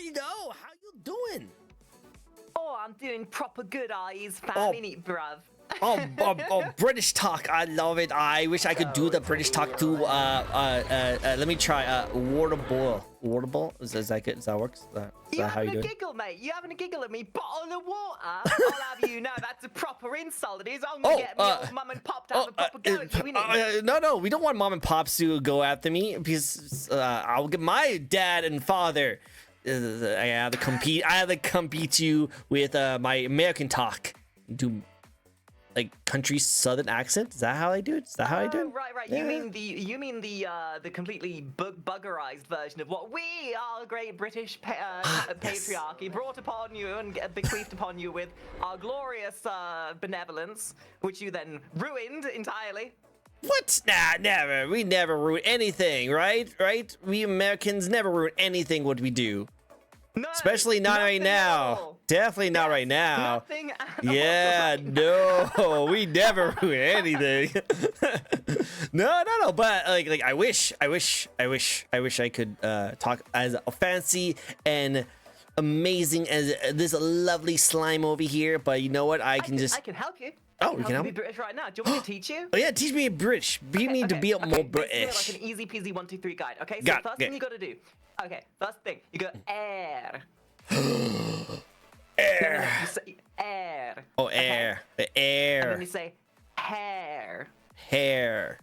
you go? How you doing? Oh, I'm doing proper good, eyes, family, bruv. British talk. I love it. I wish I could do the British talk too. Let me try. Water boil. Water boil? Is that good? Does that work? Is that how you having a doing? giggle, mate? You having a giggle at me? Bottle of water? I'll have you know that's a proper insult. It is. I'm gonna get me old mum and pop to have a proper go at you, innit? No, we don't want mom and pops to go after me because I'll get my dad and father. I have to compete. I have to compete you with my American talk. Do like country southern accent? Is that how I do it? Is that how I do it? Right. Yeah. You mean the completely buggerized version of what we are, great British patriarchy, brought upon you and bequeathed upon you with our glorious benevolence, which you then ruined entirely. What? Nah, never. We never ruin anything, right? Right? We Americans never ruin anything what we do. No, especially not right now. Definitely not right now. Nothing at yeah, no, we never ruin anything. no. But like, I wish I could talk as fancy and amazing as this lovely slime over here. But you know what? I can help you. Oh, you can help me? Be British right now. Do you want me to teach you? Oh yeah, teach me British. Be me to be more British. Like an easy peasy 1, 2, 3 guide. Okay, so first thing you got to do. Okay, first thing you go air. Air. You say air. Oh, air. The air. And then you say hair. Hair.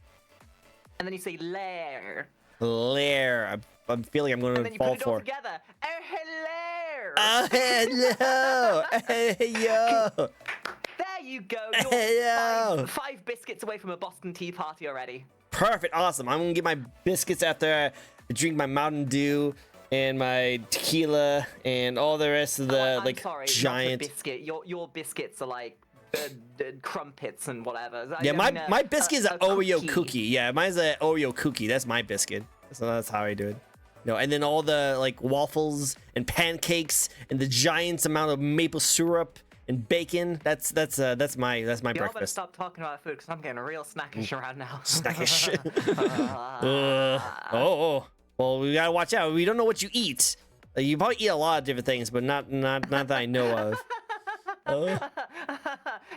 And then you say lair. Lair. I'm feeling I'm going to fall for. And then you put it all together. Hello. Oh, hello. Hey, yo. There you go. You're five biscuits away from a Boston Tea Party already. Perfect. Awesome. I'm going to get my biscuits after I drink my Mountain Dew and my tequila and all the rest of the giant not a biscuit. Your biscuits are like crumpets and whatever. Yeah, my biscuit's an Oreo cookie. Yeah, mine's an Oreo cookie. That's my biscuit. So that's how I do it. No, and then all the like waffles and pancakes and the giant amount of maple syrup and bacon. That's my breakfast. Better stop talking about food because I'm getting real snackish around now. Snackish. Well, we gotta watch out. We don't know what you eat. You probably eat a lot of different things, but not that I know of.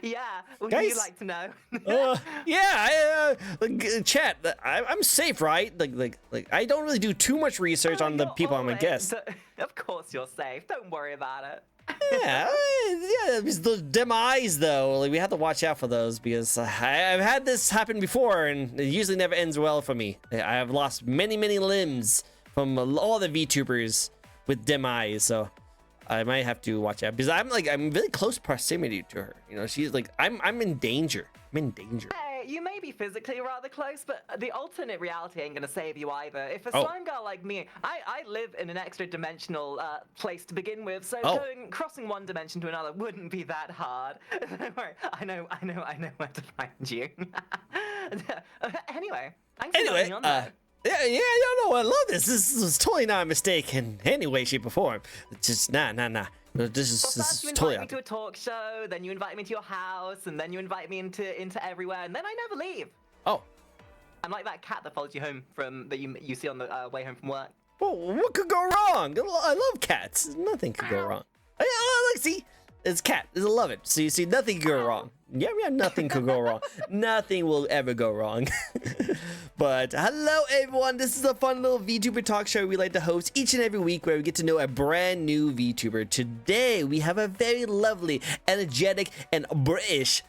Yeah, would guys, you like to know? Chat. I'm safe, right? Like I don't really do too much research on the people I'm a guest. Of course you're safe. Don't worry about it. yeah, those dim eyes though. Like we have to watch out for those because I've had this happen before, and it usually never ends well for me. I have lost many limbs from all the VTubers with dim eyes, so I might have to watch out because I'm really close proximity to her. You know, she's like I'm in danger. I'm in danger. Hey, you may be physically rather close, but the alternate reality ain't gonna save you either. If a slime girl like me, I live in an extra dimensional place to begin with, so crossing one dimension to another wouldn't be that hard. Don't worry, I know where to find you. Anyway, thanks for coming on that. Yeah, I love this. This is totally not a mistake in any way, shape, or form. It's just nah. This is first you totally invite me to a talk show, then you invite me to your house, and then you invite me into everywhere, and then I never leave. Oh. I'm like that cat that follows you home that you see on the way home from work. Well, what could go wrong? I love cats. Nothing could go wrong. Look, see? It's cat. I love it. So you see, nothing could go wrong. Yeah, nothing could go wrong. Nothing will ever go wrong. But hello, everyone. This is a fun little VTuber talk show we like to host each and every week where we get to know a brand new VTuber. Today, we have a very lovely, energetic, and British,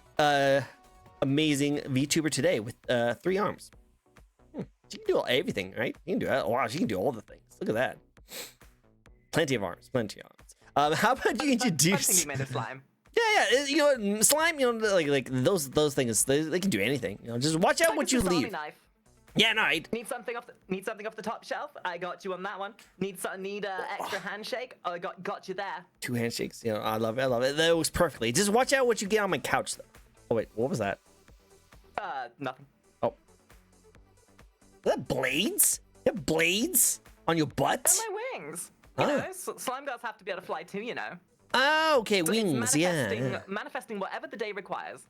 amazing VTuber today with 3 arms. She can do everything, right? You can do it. Wow, she can do all the things. Look at that. Plenty of arms. How about you introduce? I'm thinking made of slime. Yeah. You know, slime. You know, like those things. They can do anything. You know, just watch out what you leave. Knife. Yeah, no. Need something off the top shelf? I got you on that one. Need extra handshake? I got you there. 2 handshakes. You know, I love it. That works perfectly. Just watch out what you get on my couch, though. Oh wait, what was that? Nothing. Oh. Is that blades? You have blades on your butt? They're my wings. You know, slime girls have to be able to fly too, you know. Oh, okay, so wings, manifesting whatever the day requires.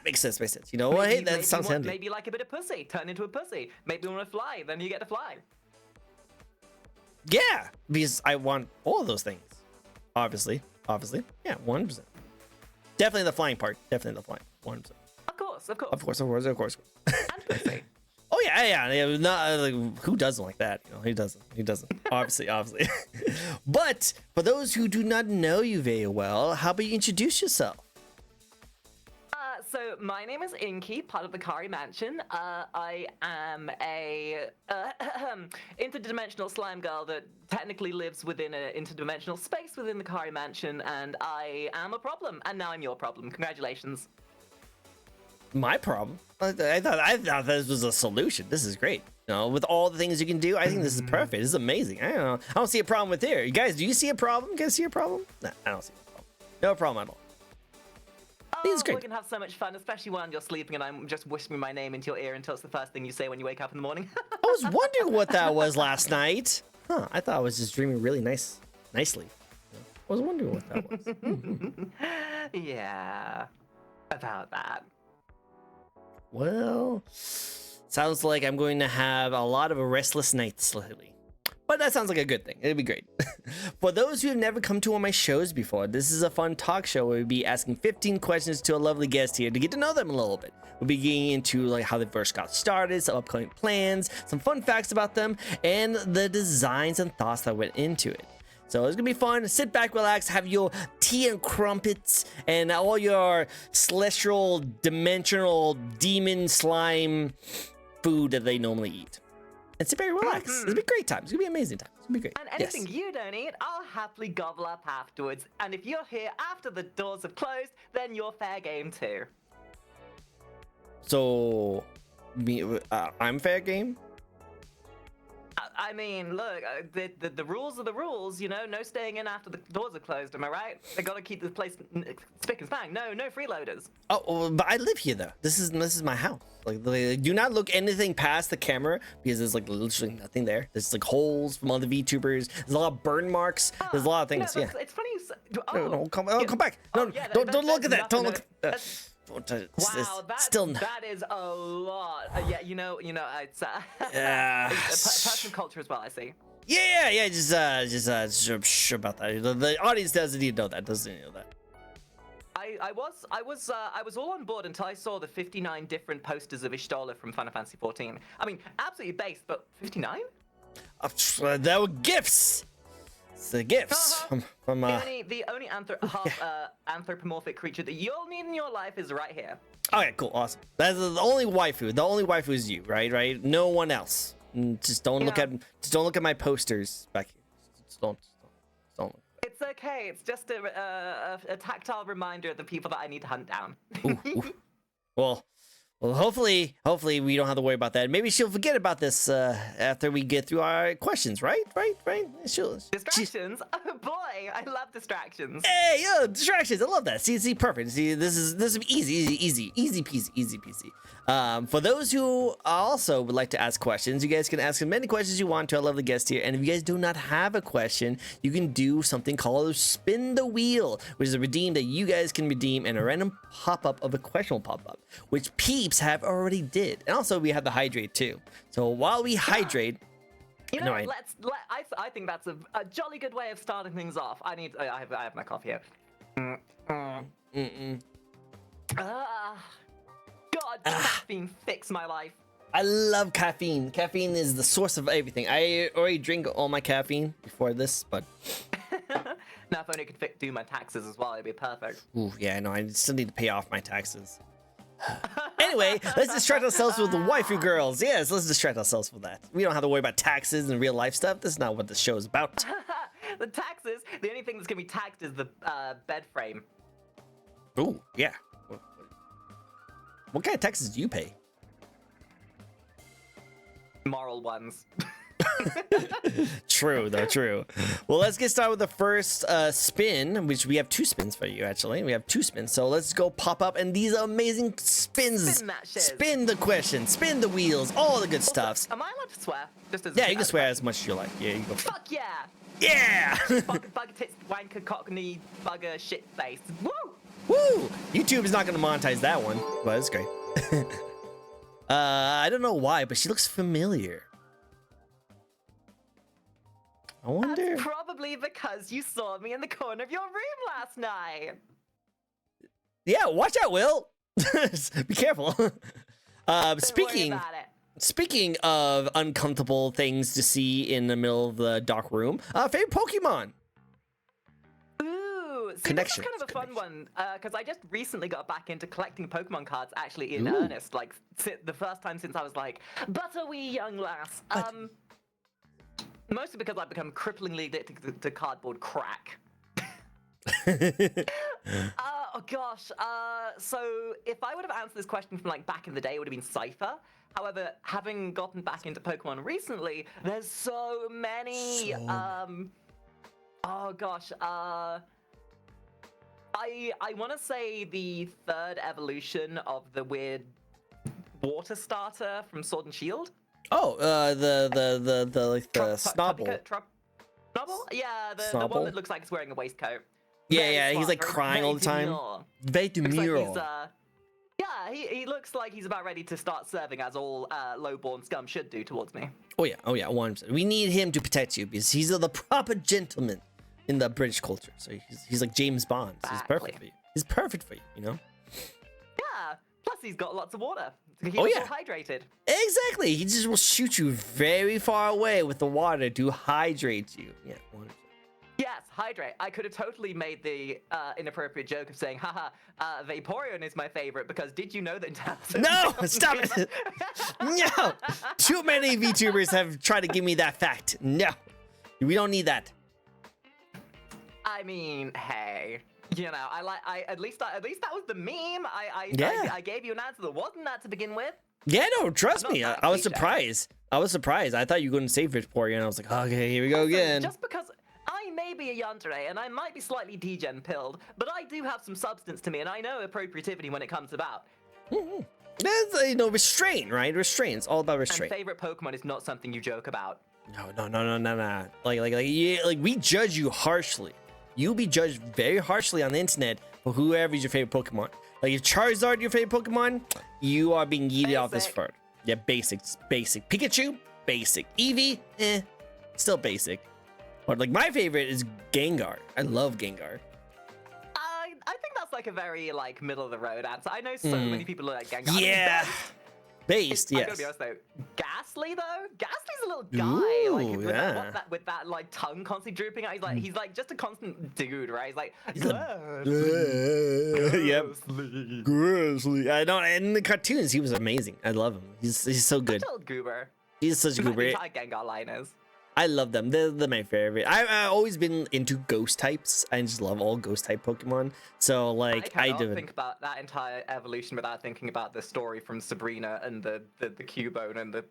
Makes sense. You know what? Hey, that sounds handy. Maybe like a bit of pussy, turn into a pussy. Maybe you want to fly, then you get to fly. Yeah, because I want all of those things. Obviously. Yeah, 100%. Definitely the flying part. Definitely the flying. 100%. Of course. Of course. And pussy. Oh yeah. Not like, who doesn't like that? You know, he doesn't. Obviously. But for those who do not know you very well, how about you introduce yourself? So my name is Inky, part of the Kari Mansion. I am a interdimensional slime girl that technically lives within an interdimensional space within the Kari Mansion, and I am a problem, and now I'm your problem. Congratulations. My problem? I thought this was a solution. This is great. You know, with all the things you can do, I think this is perfect. This is amazing. I don't know. I don't see a problem with here. You guys, do you see a problem? You guys see a problem? Nah, I don't see a problem. No problem at all. Oh, we're gonna have so much fun, especially when you're sleeping and I'm just whispering my name into your ear until it's the first thing you say when you wake up in the morning. I was wondering what that was last night. Huh, I thought I was just dreaming really nicely. I was wondering what that was. Yeah, about that. Well, sounds like I'm going to have a lot of restless nights lately. But that sounds like a good thing. It'd be great. For those who have never come to one of my shows before, this is a fun talk show where we'll be asking 15 questions to a lovely guest here to get to know them a little bit. We'll be getting into like how they first got started, some upcoming plans, some fun facts about them, and the designs and thoughts that went into it. So it's gonna be fun. Sit back, relax, have your tea and crumpets and all your celestial, dimensional, demon slime food that they normally eat. And sit back and relax. It's gonna be a great time. It's gonna be an amazing time. It's gonna be great. And anything you don't eat, I'll happily gobble up afterwards. And if you're here after the doors have closed, then you're fair game too. So, I'm fair game? I mean, look, the rules are the rules, you know. No staying in after the doors are closed. Am I right? They gotta keep the place spick and span. No freeloaders. Oh, but I live here though. This is my house. Like, do not look anything past the camera because there's like literally nothing there. There's like holes from other VTubers. There's a lot of burn marks. There's a lot of things. You know, it's funny. No, come back. No, don't look at that. Don't look. Wow, that is a lot. Yeah, you know, it's personal culture as well. I see. Yeah. Just sure about that. The audience doesn't need to know that. Doesn't need to know that. I was all on board until I saw the 59 different posters of Ishtola from Final Fantasy 14. I mean, absolutely based, but 59? There were gifts. It's the gifts from the only anthropomorphic creature that you'll need in your life is right here. Okay, cool, awesome. That's the only waifu. The only waifu is you, right? No one else. Just don't look at my posters back here. Just don't look. It's okay. It's just a tactile reminder of the people that I need to hunt down. Ooh. Well, hopefully we don't have to worry about that. Maybe she'll forget about this after we get through our questions, right? Distractions? Oh boy, I love distractions. Hey, distractions! I love that. See, perfect. See, this is easy peasy. For those who also would like to ask questions, you guys can ask as many questions you want to our lovely guest here. And if you guys do not have a question, you can do something called Spin the Wheel, which is a redeem that you guys can redeem, and a random pop-up of a question will pop up, which peeps have already did. And also we have the hydrate too. So while we hydrate, you know, I think that's a jolly good way of starting things off. I have my coffee here. God, caffeine fix my life. I love caffeine. Caffeine is the source of everything. I already drink all my caffeine before this, but now if only I could do my taxes as well, it'd be perfect. Ooh, yeah, I know. I still need to pay off my taxes. Anyway, let's distract ourselves with the waifu girls. Yes, let's distract ourselves with that. We don't have to worry about taxes and real life stuff. This is not what the show is about. The taxes, the only thing that's gonna be taxed is the bed frame. Ooh, yeah. What kind of taxes do you pay? Moral ones. True. Well, let's get started with the first spin, which we have 2 spins for you, actually. We have 2 spins, so let's go pop up, and these amazing spins. Spin the question, spin the wheels, all the good stuff. Am I allowed to swear? Yeah, you can swear as much as you like. Yeah, you go. Fuck yeah! Yeah! Bug tits, wanker, cockney, bugger, shit face. Woo! Woo! YouTube is not going to monetize that one, but it's great. I don't know why, but she looks familiar. I wonder. That's probably because you saw me in the corner of your room last night. Yeah, watch out, Will. Be careful. Speaking. Speaking of uncomfortable things to see in the middle of the dark room, favorite Pokemon. Ooh, see, this is kind of a fun one because I just recently got back into collecting Pokemon cards actually in earnest, like the first time since I was like, but a wee young lass. Mostly because I've become cripplingly addicted to cardboard crack. Oh gosh. So if I would have answered this question from like back in the day, it would have been Cypher. However, having gotten back into Pokemon recently, there's so many. Oh gosh. I want to say the third evolution of the weird water starter from Sword and Shield. Oh, the Snobble. Snobble? Yeah, the one that looks like it's wearing a waistcoat. Yeah, he's like crying all the time. Vtuber. Yeah, he looks like he's about ready to start serving as all low-born scum should do towards me. Oh yeah, 100%. We need him to protect you because he's the proper gentleman in the British culture. So he's like James Bond. So he's perfect for you. He's perfect for you, you know? Yeah, plus he's got lots of water to keep us all hydrated. Exactly. He just will shoot you very far away with the water to hydrate you. Yeah, 100%. Yes, hydrate. I could have totally made the inappropriate joke of saying, haha, Vaporeon is my favorite because did you know that in terms of No, stop it. No. Too many VTubers have tried to give me that fact. No. We don't need that. I mean, hey. You know, at least that was the meme. I gave you an answer that wasn't that to begin with. Yeah, no, trust me. I was surprised. I thought you were going to say Vaporeon. I was like, okay, here we go again. Just because I may be a yandere and I might be slightly degen pilled, but I do have some substance to me and I know appropriativity when it comes about. There's, restraint, right? Restraint. It's all about restraint. And favorite Pokemon is not something you joke about. No. Like we judge you harshly. You'll be judged very harshly on the internet for whoever is your favorite Pokemon. Like if Charizard your favorite Pokemon, you are being yeeted off this bird. Yeah, basic. Pikachu, basic. Eevee, still basic. But like my favorite is Gengar. I love Gengar. I think that's like a very like middle of the road answer. I know so many people who like Gengar. Yeah. Based, yes. I gotta be honest though. Ghastly though? Ghastly's a little guy. Ooh, with that like tongue constantly drooping out. He's like just a constant dude, right? He's like Yep. Grizzly. I don't in the cartoons he was amazing. I love him. He's so good. Goober. He's such a goober. The entire Gengar line is. I love them. They're my favorite. I've always been into ghost types. I just love all ghost type Pokemon. So like I cannot think about that entire evolution without thinking about the story from Sabrina and the Cubone and the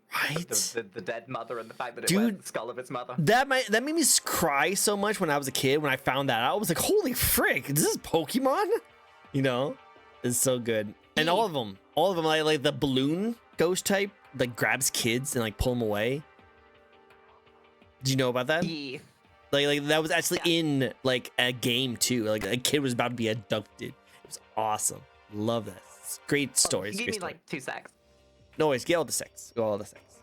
dead mother and the fact that it wears the skull of its mother. That made me cry so much when I was a kid when I found that out. I was like, holy frick, this is Pokemon? You know? It's so good. And all of them like the balloon ghost type like grabs kids and like pull them away. Do you know about that? Yeah. Like that was actually in like a game too. Like a kid was about to be abducted. It was awesome. Love that. It's great stories. Give me like 2 seconds. No worries. Get all the seconds. Go all the seconds.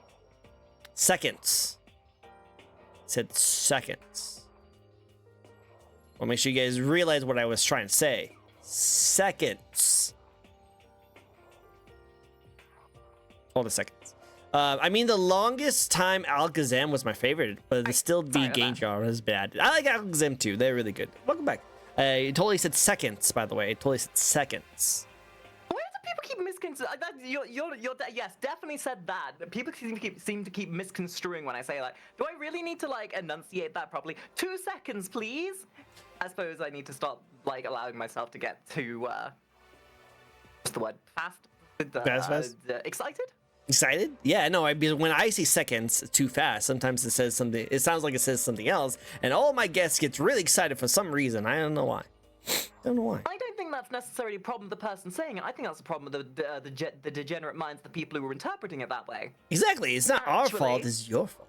Seconds. Said seconds. Well, make sure you guys realize what I was trying to say. Seconds. All the seconds. I mean, the longest time Alakazam was my favorite, but it still be Gengar was bad. I like Alakazam too. They're really good. Welcome back. I totally said seconds, by the way. I totally said seconds. Why do people keep misconstruing? Yes, definitely said that. People seem to keep misconstruing when I say that. Do I really need to like enunciate that properly? 2 seconds, please. I suppose I need to stop like allowing myself to get too what's the word? Fast? Excited? Excited? Yeah, no, because when I say seconds too fast, sometimes it says something, it sounds like it says something else, and all my guests gets really excited for some reason. I don't know why. I don't think that's necessarily a problem with the person saying it. I think that's a problem with the degenerate minds of the people who are interpreting it that way. Exactly. It's not our fault, it's your fault.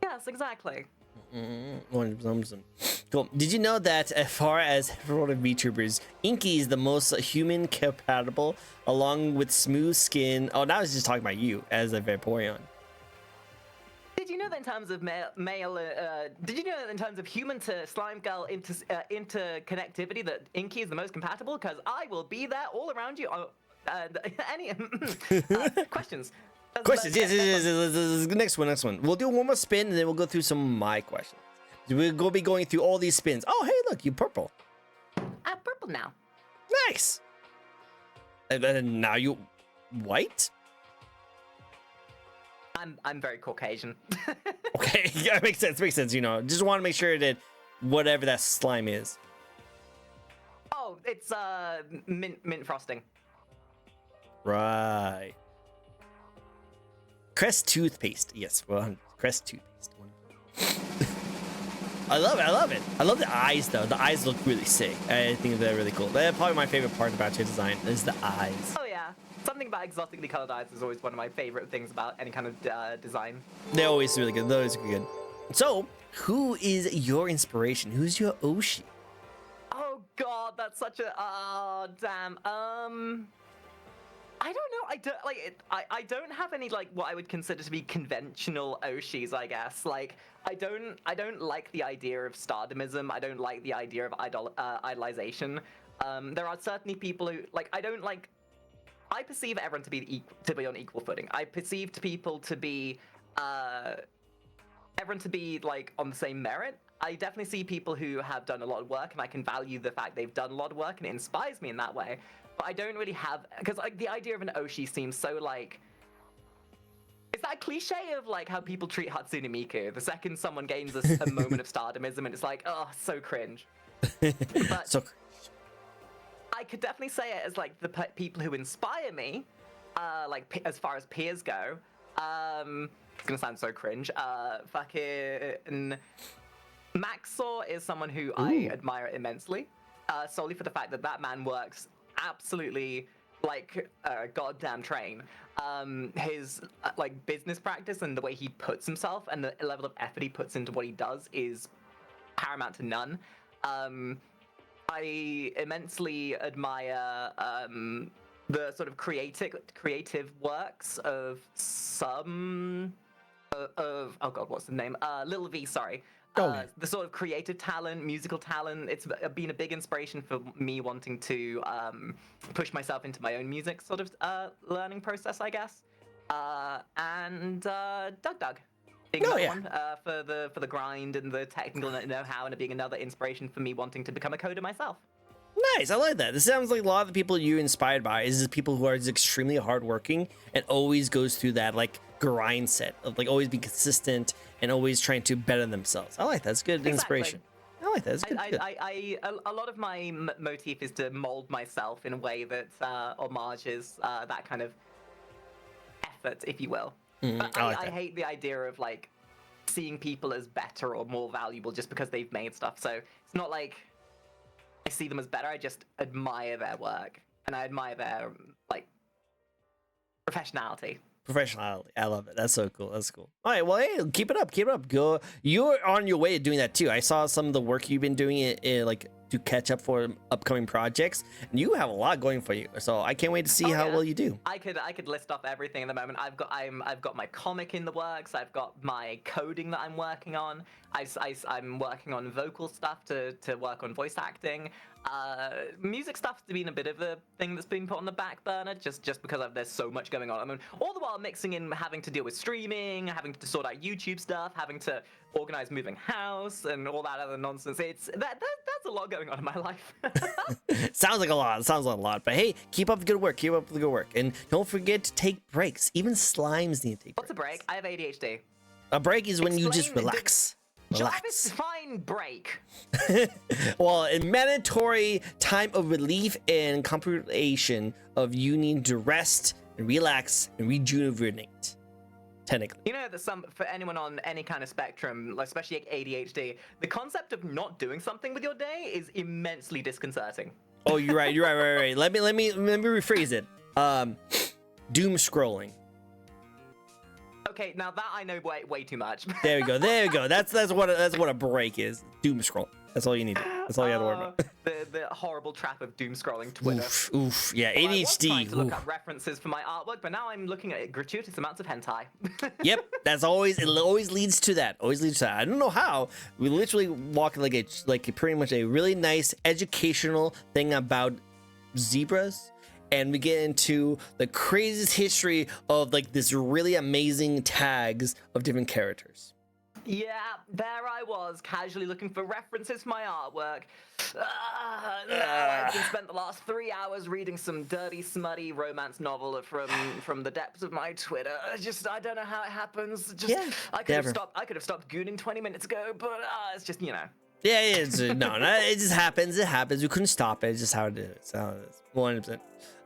Yes, exactly. Cool. Did you know that as far as heterotic VTubers, Inky is the most human compatible, along with smooth skin? Oh, now I was just talking about you as a Vaporeon. Did you know know that in terms of did you know that in terms of human to slime girl interconnectivity that Inky is the most compatible? Because I will be there all around you. Any questions? Questions? Yes. Next one. We'll do one more spin, and then we'll go through some of my questions. We'll be going through all these spins. Oh, hey, look, you purple. I'm purple now. Nice. And then now you white. I'm very Caucasian. Okay, yeah, makes sense. You know, just want to make sure that whatever that slime is. Oh, it's mint frosting. Right. Crest toothpaste. Yes, well, Crest toothpaste. I love it. I love the eyes though. The eyes look really sick. I think they're really cool. They're probably my favorite part about your design is the eyes. Oh yeah. Something about exotically colored eyes is always one of my favorite things about any kind of design. They're always really good. They're always good. So, who is your inspiration? Who's your Oshi? Oh god, that's such a damn. I don't know. I don't like it. I don't have any like what I would consider to be conventional Oshis. I guess like I don't like the idea of stardomism. I don't like the idea of idolization. There are certainly people who like I don't like. I perceive everyone to be on equal footing. I perceive people to be everyone to be like on the same merit. I definitely see people who have done a lot of work, and I can value the fact they've done a lot of work, and it inspires me in that way. But I don't really have because like the idea of an Oshi seems so like. It's that cliche of like how people treat Hatsune Miku. The second someone gains a moment of stardomism, and it's like, oh, so cringe. But So I could definitely say it as like the people who inspire me, like as far as peers go. It's gonna sound so cringe. Fucking Maxor is someone who I admire immensely, solely for the fact that that man works absolutely like a goddamn train. His like business practice and the way he puts himself and the level of effort he puts into what he does is paramount to none. I immensely admire the sort of creative works of some of oh god, what's the name? Lil V, sorry. The sort of creative talent, musical talent. It's been a big inspiration for me wanting to push myself into my own music sort of learning process, I guess. And Doug. Being one, for the grind and the technical know-how, and it being another inspiration for me wanting to become a coder myself. nice, I like that. This sounds like a lot of the people you're inspired by is just people who are just extremely hardworking and always goes through that like grind set of like always be consistent and always trying to better themselves. I like that. It's good inspiration. I like that. It's good. A lot of my motif is to mold myself in a way that homages that kind of effort, if you will. But I hate the idea of like seeing people as better or more valuable just because they've made stuff. So it's not like I see them as better. I just admire their work and I admire their like professionality. I love it. That's so cool. That's cool. All right, well, hey, keep it up. Go. You're on your way to doing that too. I saw some of the work you've been doing like to catch up for upcoming projects, and you have a lot going for you. So I can't wait to see how well you do. I could list off everything at the moment. I've got my comic in the works. I've got my coding that I'm working on. I'm working on vocal stuff to work on voice acting. Music stuff's been a bit of a thing that's been put on the back burner just because there's so much going on. I mean, all the while mixing in having to deal with streaming, having to sort out YouTube stuff, having to organize moving house and all that other nonsense. That's a lot going on in my life. Sounds like a lot. But hey, keep up the good work. And don't forget to take breaks. Even slimes need to take breaks. What's a break? I have ADHD. A break is when you just relax. Relax. Define break. Well, a mandatory time of relief and compilation of you need to rest and relax and rejuvenate. Technically. You know that for anyone on any kind of spectrum, especially ADHD, the concept of not doing something with your day is immensely disconcerting. Oh, you're right. Let me rephrase it. Doom scrolling. Okay, now that I know way too much. There we go. That's what a break is. Doom scroll. That's all you need. That's all you have to worry about. the horrible trap of doom scrolling Twitter. Oof. Yeah, Well, ADHD. I was trying to look up references for my artwork, but now I'm looking at gratuitous amounts of hentai. Yep, it always leads to that. Always leads to that. I don't know how. We literally walk like pretty much a really nice educational thing about zebras, and we get into the craziest history of like this really amazing tags of different characters. Yeah, there I was, casually looking for references for my artwork. I've just spent the last 3 hours reading some dirty, smutty romance novel from the depths of my Twitter. I don't know how it happens. I could have stopped gooning 20 minutes ago, but it's just, you know. Yeah, it's it just happens. It happens. We couldn't stop it. It's just how it is. It's how it is. 100%.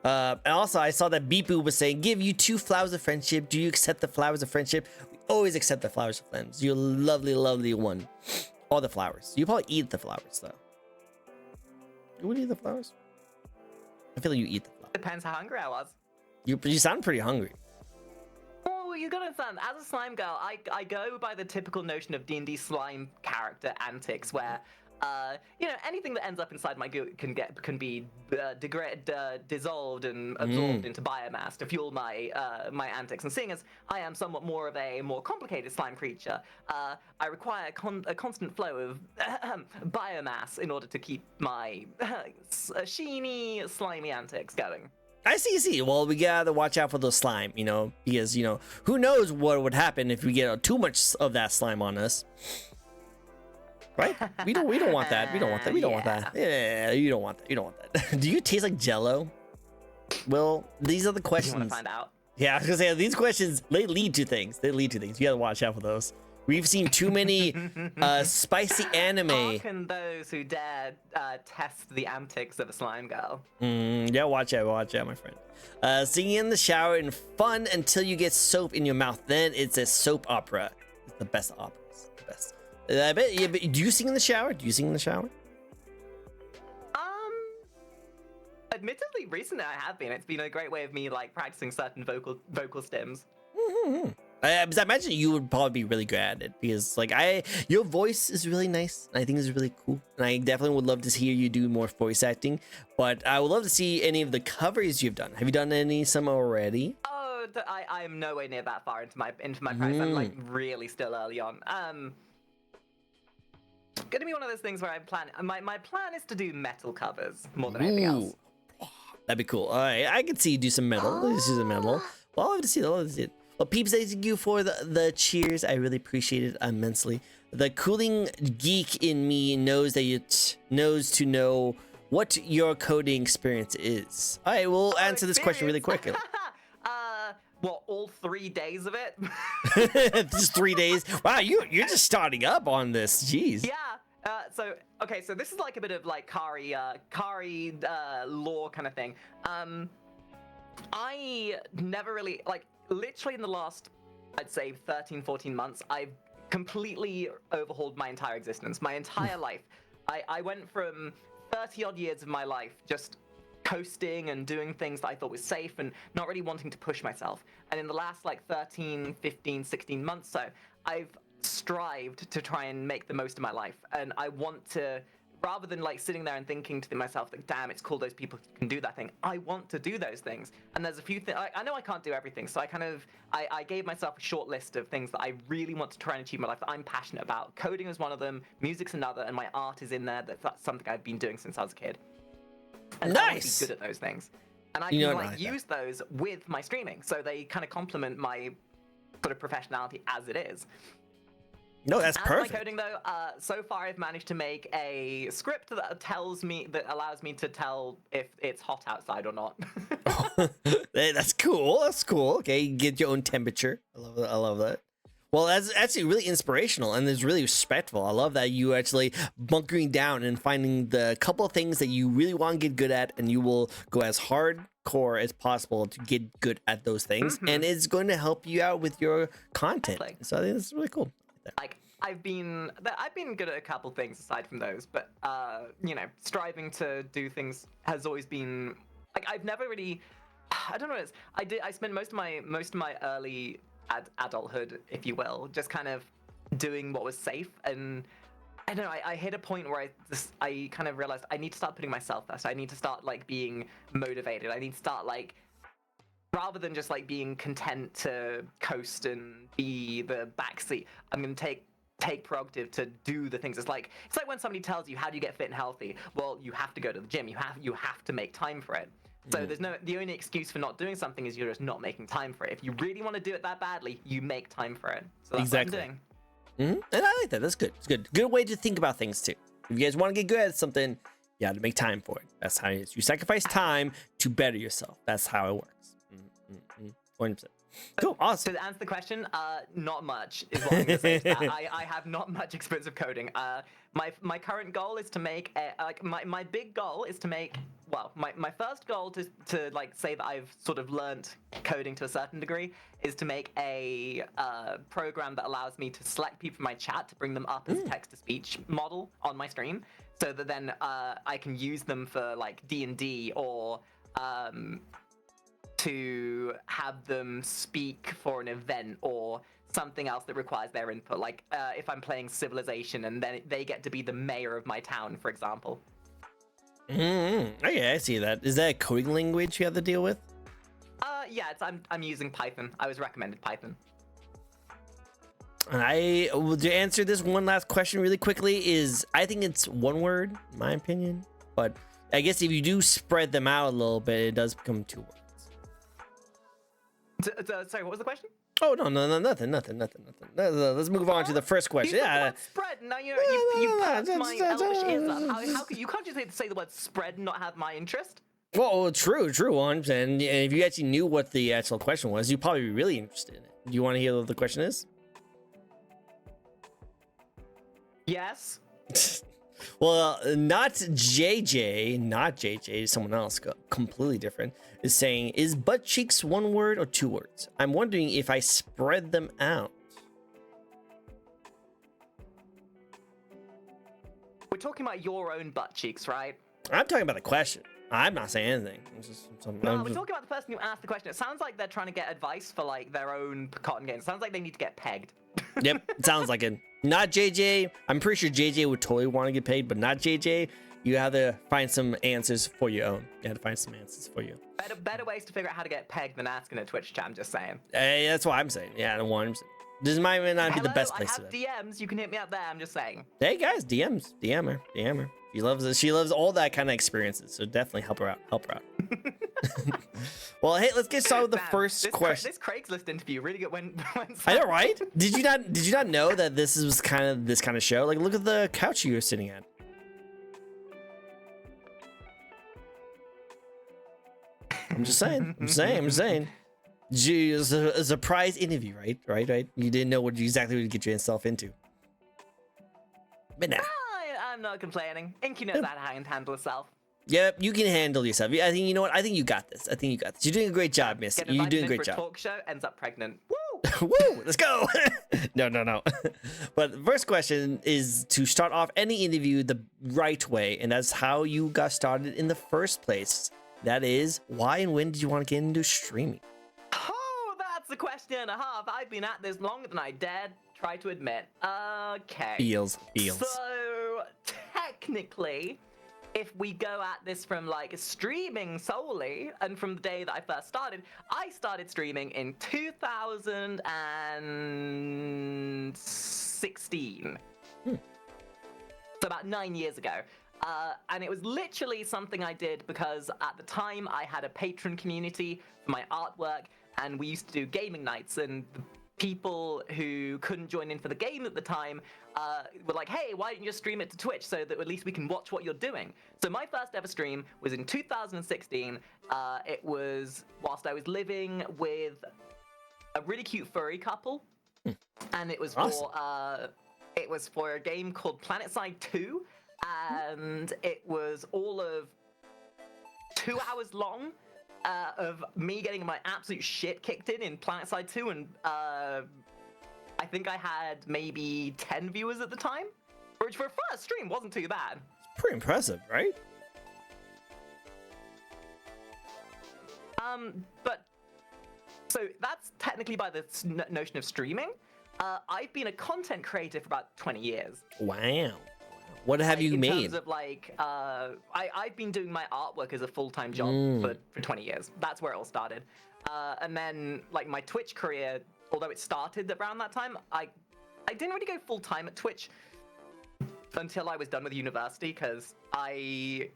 And also, I saw that Beepoo was saying, "Give you 2 flowers of friendship. Do you accept the flowers of friendship?" We always accept the flowers of friends. You're a lovely, lovely one. All the flowers. You probably eat the flowers, though. You would eat the flowers? I feel like you eat the flowers. Depends how hungry I was. You sound pretty hungry. Oh, you gotta understand, as a slime girl, I go by the typical notion of D&D slime character antics, where, you know, anything that ends up inside my goo can be dissolved and absorbed into biomass to fuel my my antics. And seeing as I am somewhat more of a more complicated slime creature, I require a constant flow of biomass in order to keep my sheeny, slimy antics going. I see. Well, we gotta watch out for the slime, you know, because, you know, who knows what would happen if we get too much of that slime on us. Right? We don't want that. We don't want that. We don't want that. Yeah, you don't want that. You don't want that. Do you taste like Jello? Well, these are the questions. You want to find out? Yeah, I was gonna say these questions, they lead to things. You gotta watch out for those. We've seen too many spicy anime. Hearken those who dare test the antics of a slime girl. Yeah, watch out, my friend. Singing in the shower and fun until you get soap in your mouth. Then it's a soap opera. It's the best operas. The best. I bet. Yeah, but do you sing in the shower? Admittedly, recently I have been. It's been a great way of me like practicing certain vocal stems. Because I imagine you would probably be really good at it, because like your voice is really nice, and I think it's really cool, and I definitely would love to hear you do more voice acting. But I would love to see any of the covers you've done. Have you done some already? Oh, I am nowhere near that far into my practice. I'm like really still early on. Gonna be one of those things where I plan. My plan is to do metal covers more than anything else. That'd be cool. All right, I can see you do some metal. Let's do some metal. Well, I'll have to see it. Well, peeps, thank you for the cheers. I really appreciate it immensely. The cooling geek in me knows that knows to know what your coding experience is. All right, we'll answer this question really quick. What, all 3 days of it? Just 3 days? Wow, you're just starting up on this. Jeez. Yeah. So this is like a bit of like Kari lore kind of thing. I never really, like, literally in the last, I'd say 13, 14 months, I've completely overhauled my entire existence, my entire life. I went from 30 odd years of my life just coasting and doing things that I thought was safe and not really wanting to push myself. And in the last like 13, 15, 16 months so, I've strived to try and make the most of my life. And I want to, rather than like sitting there and thinking to myself that, damn, it's cool those people can do that thing, I want to do those things. And there's a few things, I know I can't do everything, so I gave myself a short list of things that I really want to try and achieve in my life that I'm passionate about. Coding is one of them, music's another, and my art is in there. That's something I've been doing since I was a kid. And I want to be good at those things. And I can use those with my streaming, so they kind of complement my sort of professionality as it is. No, that's perfect. My coding though, so far I've managed to make a script that allows me to tell if it's hot outside or not. Hey, that's cool. Okay, you get your own temperature. I love that. Well, that's actually really inspirational and it's really respectful. I love that you actually bunkering down and finding the couple of things that you really want to get good at, and you will go as hardcore as possible to get good at those things, and it's going to help you out with your content. Exactly. So I think that's really cool. Like I've been good at a couple things aside from those, but you know, striving to do things has always been like I've never really, I don't know what it is. I spent most of my early adulthood, if you will, just kind of doing what was safe, and don't know. I hit a point where I kind of realized I need to start putting myself first. I need to start like being motivated. I need to start like, rather than just like being content to coast and be the backseat, I'm gonna take prerogative to do the things. It's like when somebody tells you, how do you get fit and healthy? Well, you have to go to the gym. You have to make time for it. So the only excuse for not doing something is you're just not making time for it. If you really want to do it that badly, you make time for it. So that's exactly what I'm doing. And I like that. That's good. It's good. Good way to think about things too. If you guys want to get good at something, you have to make time for it. That's how it is. You sacrifice time to better yourself. That's how it works. 100%. Cool. Awesome. To answer the question, not much is what I'm gonna say. I have not much experience of coding. My current goal is to make my big goal is to make, well, my first goal to like say that I've sort of learnt coding to a certain degree is to make a program that allows me to select people from my chat to bring them up as a text-to-speech model on my stream, so that then I can use them for like D&D or to have them speak for an event or something else that requires their input. Like if I'm playing Civilization and then they get to be the mayor of my town, for example. Okay, I see that. Is that a coding language you have to deal with? Yeah, I'm using Python. I was recommended Python. And I will answer this one last question really quickly. I think it's one word, in my opinion, but I guess if you do spread them out a little bit, it does become 2 words. Sorry, what was the question? Oh, no, nothing. Let's move on to the first question. Yeah. Spread. Now you perked my elvish ears up. How could you can't just say the word spread and not have my interest? Well, true, 100%. And if you actually knew what the actual question was, you'd probably be really interested in it. Do you want to hear what the question is? Yes. Well, not JJ, someone else, completely different, is saying, is butt cheeks 1 word or 2 words? I'm wondering if I spread them out. We're talking about your own butt cheeks, right? I'm talking about the question. I'm not saying anything. We're talking about the person who asked the question. It sounds like they're trying to get advice for like their own cotton game. It sounds like they need to get pegged. Yep, it sounds like it. Not JJ. I'm pretty sure JJ would totally want to get paid, but not JJ. You have to find some answers for your own. You have to find some answers for you. Better ways to figure out how to get pegged than asking a Twitch chat. I'm just saying. Hey, that's what I'm saying. Yeah, I don't want him. This might not be the best place I have DMs. You can hit me up there. I'm just saying. Hey guys, DM her. She loves all that kind of experiences. So definitely help her out. Well, hey, let's get started with the first question. This Craigslist interview really good. When I know, right? Did you not know that this was kind of this kind of show? Like, look at the couch you were sitting at. I'm just saying. Gee, it was a surprise interview, right? You didn't know exactly what to get yourself into. But nah. I'm not complaining. Inky knows how to handle herself. Yep, you can handle yourself. I think, you know what? I think you got this. You're doing a great job, miss. You're doing a great job. Talk show, ends up pregnant. Woo! Woo! Let's go! No. But the first question is to start off any interview the right way, and that's how you got started in the first place. That is, why and when did you want to get into streaming? Oh, that's a question and a half. I've been at this longer than I dared try to admit. Okay. Feels. So, technically, if we go at this from like streaming solely and from the day that I first started, I started streaming in 2016. So about 9 years ago. And it was literally something I did because at the time I had a patron community for my artwork, and we used to do gaming nights, and the people who couldn't join in for the game at the time were like, hey, why don't you just stream it to Twitch so that at least we can watch what you're doing? So my first ever stream was in 2016. It was whilst I was living with a really cute furry couple, and it was for a game called PlanetSide 2, and it was all of 2 hours long. Of me getting my absolute shit kicked in PlanetSide 2, and I think I had maybe 10 viewers at the time, which for a first stream wasn't too bad. It's pretty impressive, right? But so that's technically by the notion of streaming. I've been a content creator for about 20 years. Wow. What have you in made? terms of like, I've been doing my artwork as a full-time job for 20 years. That's where it all started. And then like my Twitch career, although it started around that time, I didn't really go full-time at Twitch until I was done with university, because I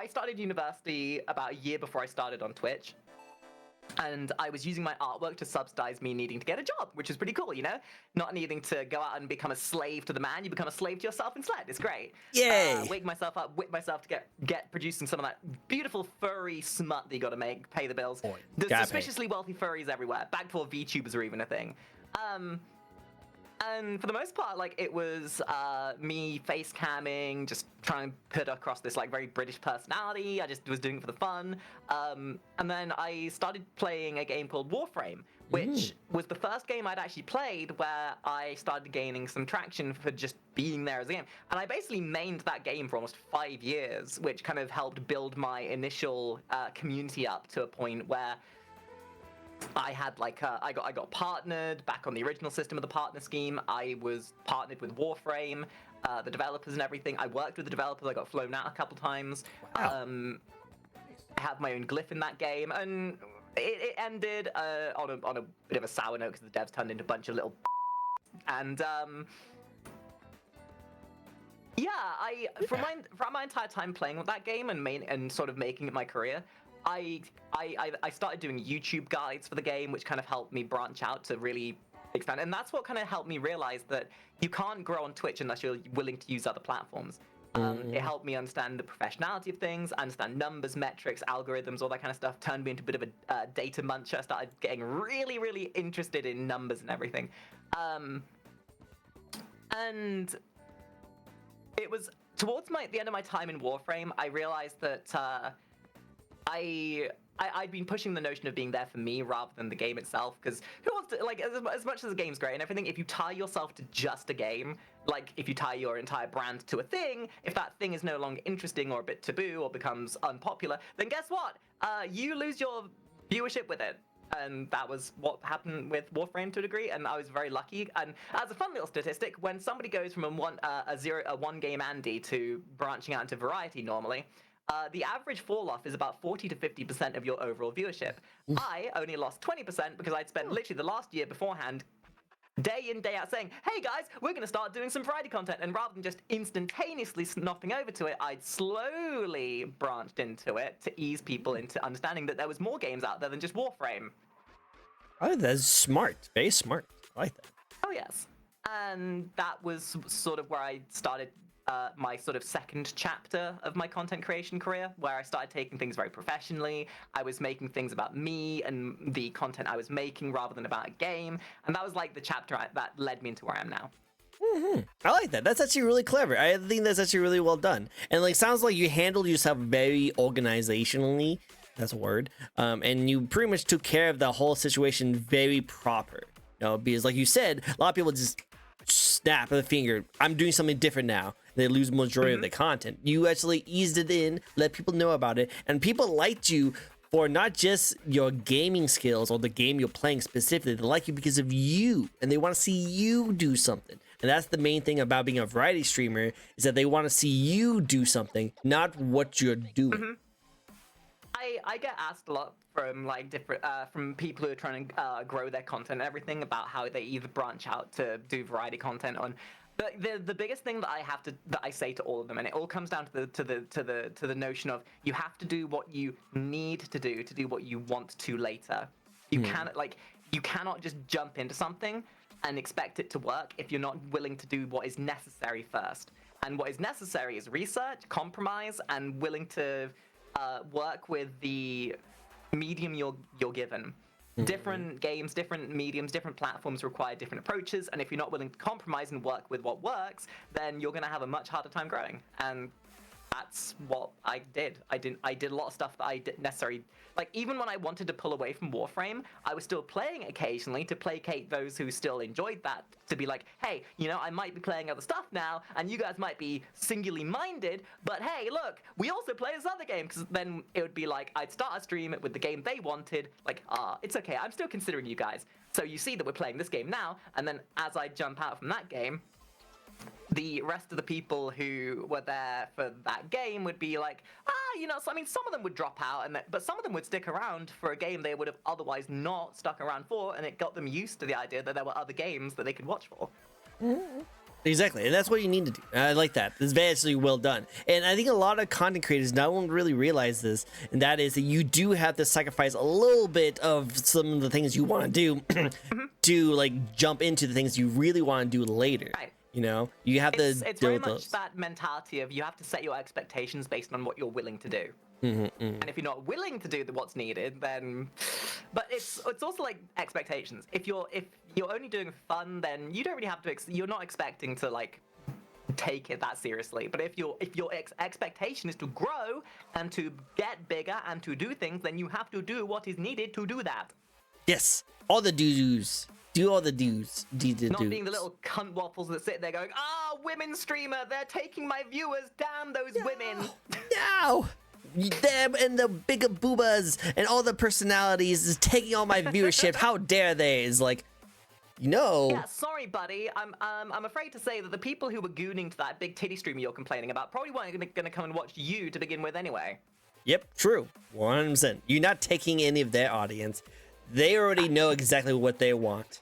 started university about a year before I started on Twitch. And I was using my artwork to subsidize me needing to get a job, which is pretty cool, you know? Not needing to go out and become a slave to the man, you become a slave to yourself instead. It's great. Yay! Wake myself up, whip myself to get producing some of that beautiful furry smut that you gotta make, pay the bills. Boy, There's gotta suspiciously wealthy furries everywhere. Back before VTubers are even a thing. And for the most part, like, it was me face camming, just trying to put across this like very British personality. I just was doing it for the fun. And then I started playing a game called Warframe, which was the first game I'd actually played where I started gaining some traction for just being there as a game. And I basically mained that game for almost 5 years, which kind of helped build my initial community up to a point where I had like I got partnered back on the original system of the partner scheme. I was partnered with Warframe, the developers and everything. I worked with the developers. I got flown out a couple times. Wow. I have my own glyph in that game, and it ended on a bit of a sour note because the devs turned into a bunch of little and yeah, from my entire time playing with that game and sort of making it my career, I started doing YouTube guides for the game, which kind of helped me branch out to really expand. And that's what kind of helped me realize that you can't grow on Twitch unless you're willing to use other platforms. It helped me understand the professionality of things, understand numbers, metrics, algorithms, all that kind of stuff. Turned me into a bit of a data muncher. Started getting really, really interested in numbers and everything. And it was towards the end of my time in Warframe, I realized that I'd been pushing the notion of being there for me rather than the game itself, because who wants to, like, as much as the game's great and everything, if you tie yourself to just a game, like if you tie your entire brand to a thing, if that thing is no longer interesting or a bit taboo or becomes unpopular, then guess what? You lose your viewership with it. And that was what happened with Warframe to a degree, and I was very lucky. And as a fun little statistic, when somebody goes from a one game Andy to branching out into variety normally, the average fall off is about 40 to 50% of your overall viewership. I only lost 20% because I'd spent literally the last year beforehand, day in, day out, saying, hey guys, we're going to start doing some variety content. And rather than just instantaneously snopping over to it, I'd slowly branched into it to ease people into understanding that there was more games out there than just Warframe. Oh, that's smart. Very smart. I like that. Oh, yes. And that was sort of where I started my sort of second chapter of my content creation career, where I started taking things very professionally. I was making things about me and the content I was making rather than about a game. And that was like the chapter that led me into where I am now. I like that. That's actually really clever. I think that's actually really well done. And like, sounds like you handled yourself very organizationally. That's a word. And you pretty much took care of the whole situation very proper. You know, because like you said, a lot of people just snap of the finger. I'm doing something different now. They lose majority of the content. You actually eased it in, let people know about it, and people liked you for not just your gaming skills or the game you're playing specifically. They like you because of you, and they want to see you do something. And that's the main thing about being a variety streamer, is that they want to see you do something, not what you're doing. I get asked a lot from like different from people who are trying to grow their content and everything about how they either branch out to do variety content on. But the biggest thing that I say to all of them, and it all comes down to the notion of you have to do what you need to do what you want to later. You cannot just jump into something and expect it to work if you're not willing to do what is necessary first. And what is necessary is research, compromise, and willing to work with the medium you're given. Different games, different mediums, different platforms require different approaches, and if you're not willing to compromise and work with what works, then you're going to have a much harder time growing. And that's what I did. I did a lot of stuff that I didn't necessarily like. Even when I wanted to pull away from Warframe, I was still playing occasionally to placate those who still enjoyed that, to be like, hey, you know, I might be playing other stuff now, and you guys might be singularly minded, but hey, look, we also play this other game. Because then it would be like, I'd start a stream with the game they wanted, like, it's okay, I'm still considering you guys. So you see that we're playing this game now, and then as I jump out from that game, the rest of the people who were there for that game would be like, so, I mean, some of them would drop out, but some of them would stick around for a game they would have otherwise not stuck around for, and it got them used to the idea that there were other games that they could watch for. Exactly, and that's what you need to do. I like that. It's actually well done. And I think a lot of content creators don't really realize this, and that is that you do have to sacrifice a little bit of some of the things you want to do to like jump into the things you really want to do later. Right. You know, you have to it's deal very with much those. that mentality of you have to set your expectations based on what you're willing to do. And if you're not willing to do what's needed, then, but it's also like expectations. If you're only doing fun, then you don't really have to. You're not expecting to like take it that seriously. But if your expectation is to grow and to get bigger and to do things, then you have to do what is needed to do that. Yes, all the do's. Do all the do's. Not being the little cunt waffles that sit there going, women streamer, they're taking my viewers. Damn those women. No. Them and the bigger boobas and all the personalities is taking all my viewership. How dare they? Is like, Yeah, sorry, buddy. I'm afraid to say that the people who were gooning to that big titty streamer you're complaining about probably weren't going to come and watch you to begin with anyway. Yep, true. 100%. You're not taking any of their audience. They already know exactly what they want.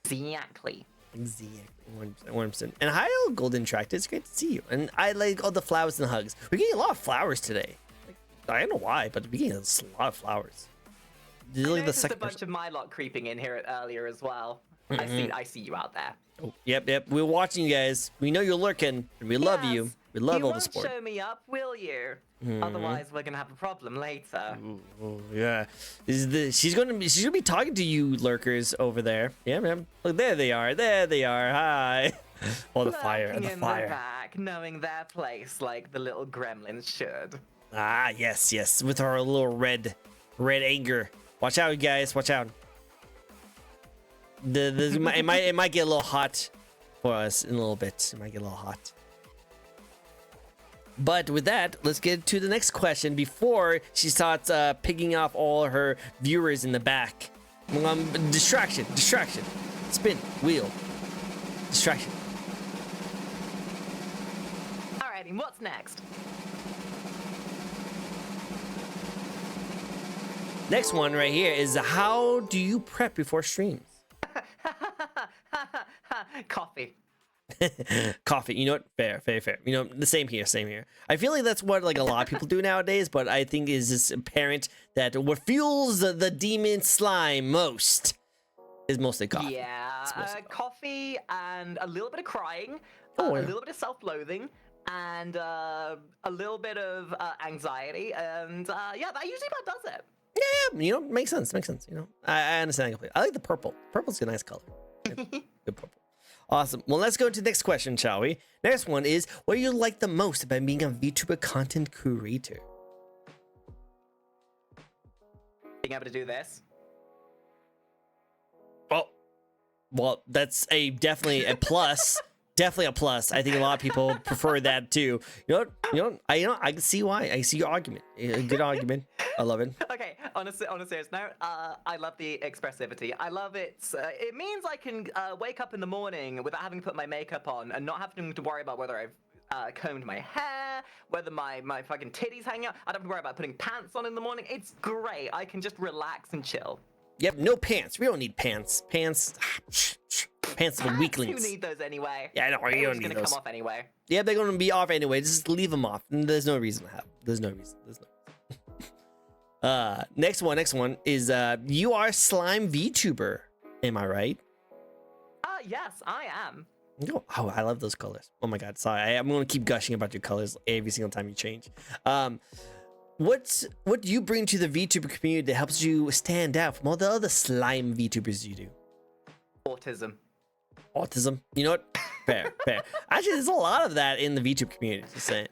Exactly. 100%. And hi, old Golden Tractor. It's great to see you. And I like all the flowers and hugs. We're getting a lot of flowers today. Like, I don't know why, but we're getting a lot of flowers. I noticed a bunch of my lot creeping in here earlier as well. I see you out there. Oh, yep. We're watching you guys. We know you're lurking. And we love you. We love all the support. You won't show me up, will you? Otherwise, we're gonna have a problem later. Ooh, yeah. She's gonna be talking to you lurkers over there. Yeah, man. Look, there they are. Hi. Oh, the fire. The back, knowing their place like the little gremlins should. Ah, yes. With our little red anger. Watch out, guys. Watch out. It might get a little hot for us in a little bit. It might get a little hot. But with that, let's get to the next question before she starts picking off all her viewers in the back. Distraction. Spin, wheel. Distraction. Alrighty, what's next? Next one right here is how do you prep before streams? Coffee. Coffee. You know what? Fair. You know, the same here. I feel like that's what like a lot of people do nowadays, but I think is just apparent that what fuels the demon slime most is mostly coffee. Yeah, coffee and a little bit of crying, yeah. A little bit of self-loathing, and a little bit of anxiety, and yeah, that usually about does it. Yeah, you know, makes sense. You know, I understand completely. I like the purple. Purple's a nice color. Good purple. Awesome. Well, let's go to the next question, shall we? Next one is, what do you like the most about being a VTuber content creator? Being able to do this. Well, that's definitely a plus. Definitely a plus. I think a lot of people prefer that too. You know, I can see why. I see your argument. A good argument. I love it. Okay, on a serious note, I love the expressivity. I love it. It means I can wake up in the morning without having to put my makeup on and not having to worry about whether I've combed my hair, whether my fucking titties hang out. I don't have to worry about putting pants on in the morning. It's great. I can just relax and chill. Yep, no pants. We don't need pants. Pants for weaklings. You need those anyway. Yeah, I know. You don't need those. They're gonna come off anyway. Yeah, they're gonna be off anyway. Just leave them off. There's no reason to have them. There's no reason. Next one is you are slime VTuber. Am I right? Yes, I am. Oh, I love those colors. Oh my god, sorry. I'm gonna keep gushing about your colors every single time you change. What do you bring to the VTuber community that helps you stand out from all the other slime VTubers you do? Autism. You know what? Fair. Actually, there's a lot of that in the VTuber community. Just saying.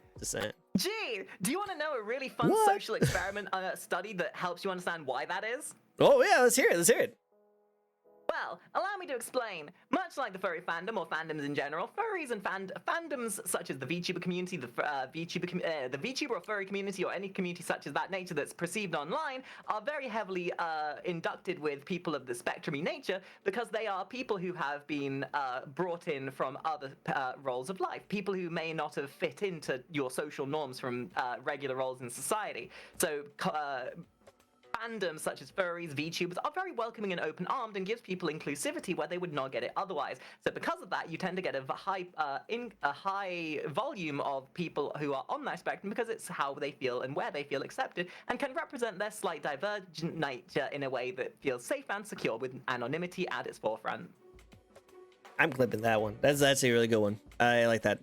Gee, do you want to know a really fun social experiment study that helps you understand why that is? Oh yeah, let's hear it. Well, allow me to explain. Much like the furry fandom or fandoms in general, furries and fandoms such as the Vtuber community, the Vtuber or furry community, or any community such as that nature that's perceived online, are very heavily inducted with people of the spectrum-y nature because they are people who have been brought in from other roles of life, people who may not have fit into your social norms from regular roles in society. So fandoms such as furries, VTubers are very welcoming and open-armed and gives people inclusivity where they would not get it otherwise. So because of that, you tend to get a high volume of people who are on that spectrum because it's how they feel and where they feel accepted and can represent their slight divergent nature in a way that feels safe and secure with anonymity at its forefront. I'm clipping that one. That's actually a really good one. I like that.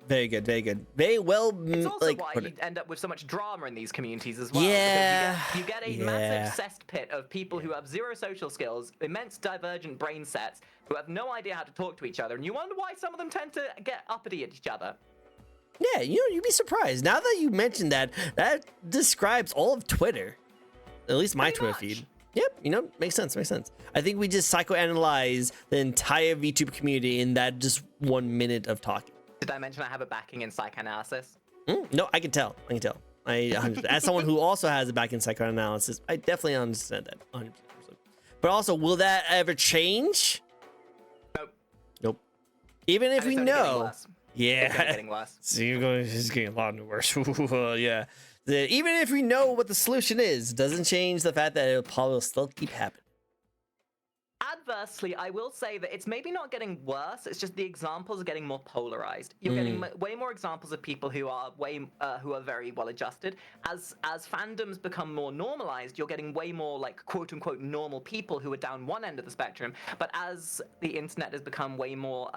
Very good, very good. Very well. It's also why you end up with so much drama in these communities as well. Yeah. Because you get a massive cesspit of people who have zero social skills, immense divergent brain sets, who have no idea how to talk to each other, and you wonder why some of them tend to get uppity at each other. Yeah, you'd be surprised. Now that you mentioned that, that describes all of Twitter. At least my Twitter feed. Yep, makes sense, makes sense. I think we just psychoanalyze the entire VTuber community in that just 1 minute of talking. Did I mention I have a backing in psychoanalysis? No, I can tell. As someone who also has a backing in psychoanalysis, I definitely understand that 100%. But also, will that ever change? Nope. Even if we know. Yeah. It's getting worse. See, it's getting a lot worse. Yeah. Even if we know what the solution is, doesn't change the fact that it'll probably still keep happening. Adversely, I will say that it's maybe not getting worse. It's just the examples are getting more polarized. You're getting way more examples of people who are who are very well adjusted. As fandoms become more normalized, you're getting way more like quote unquote normal people who are down one end of the spectrum. But as the internet has become way more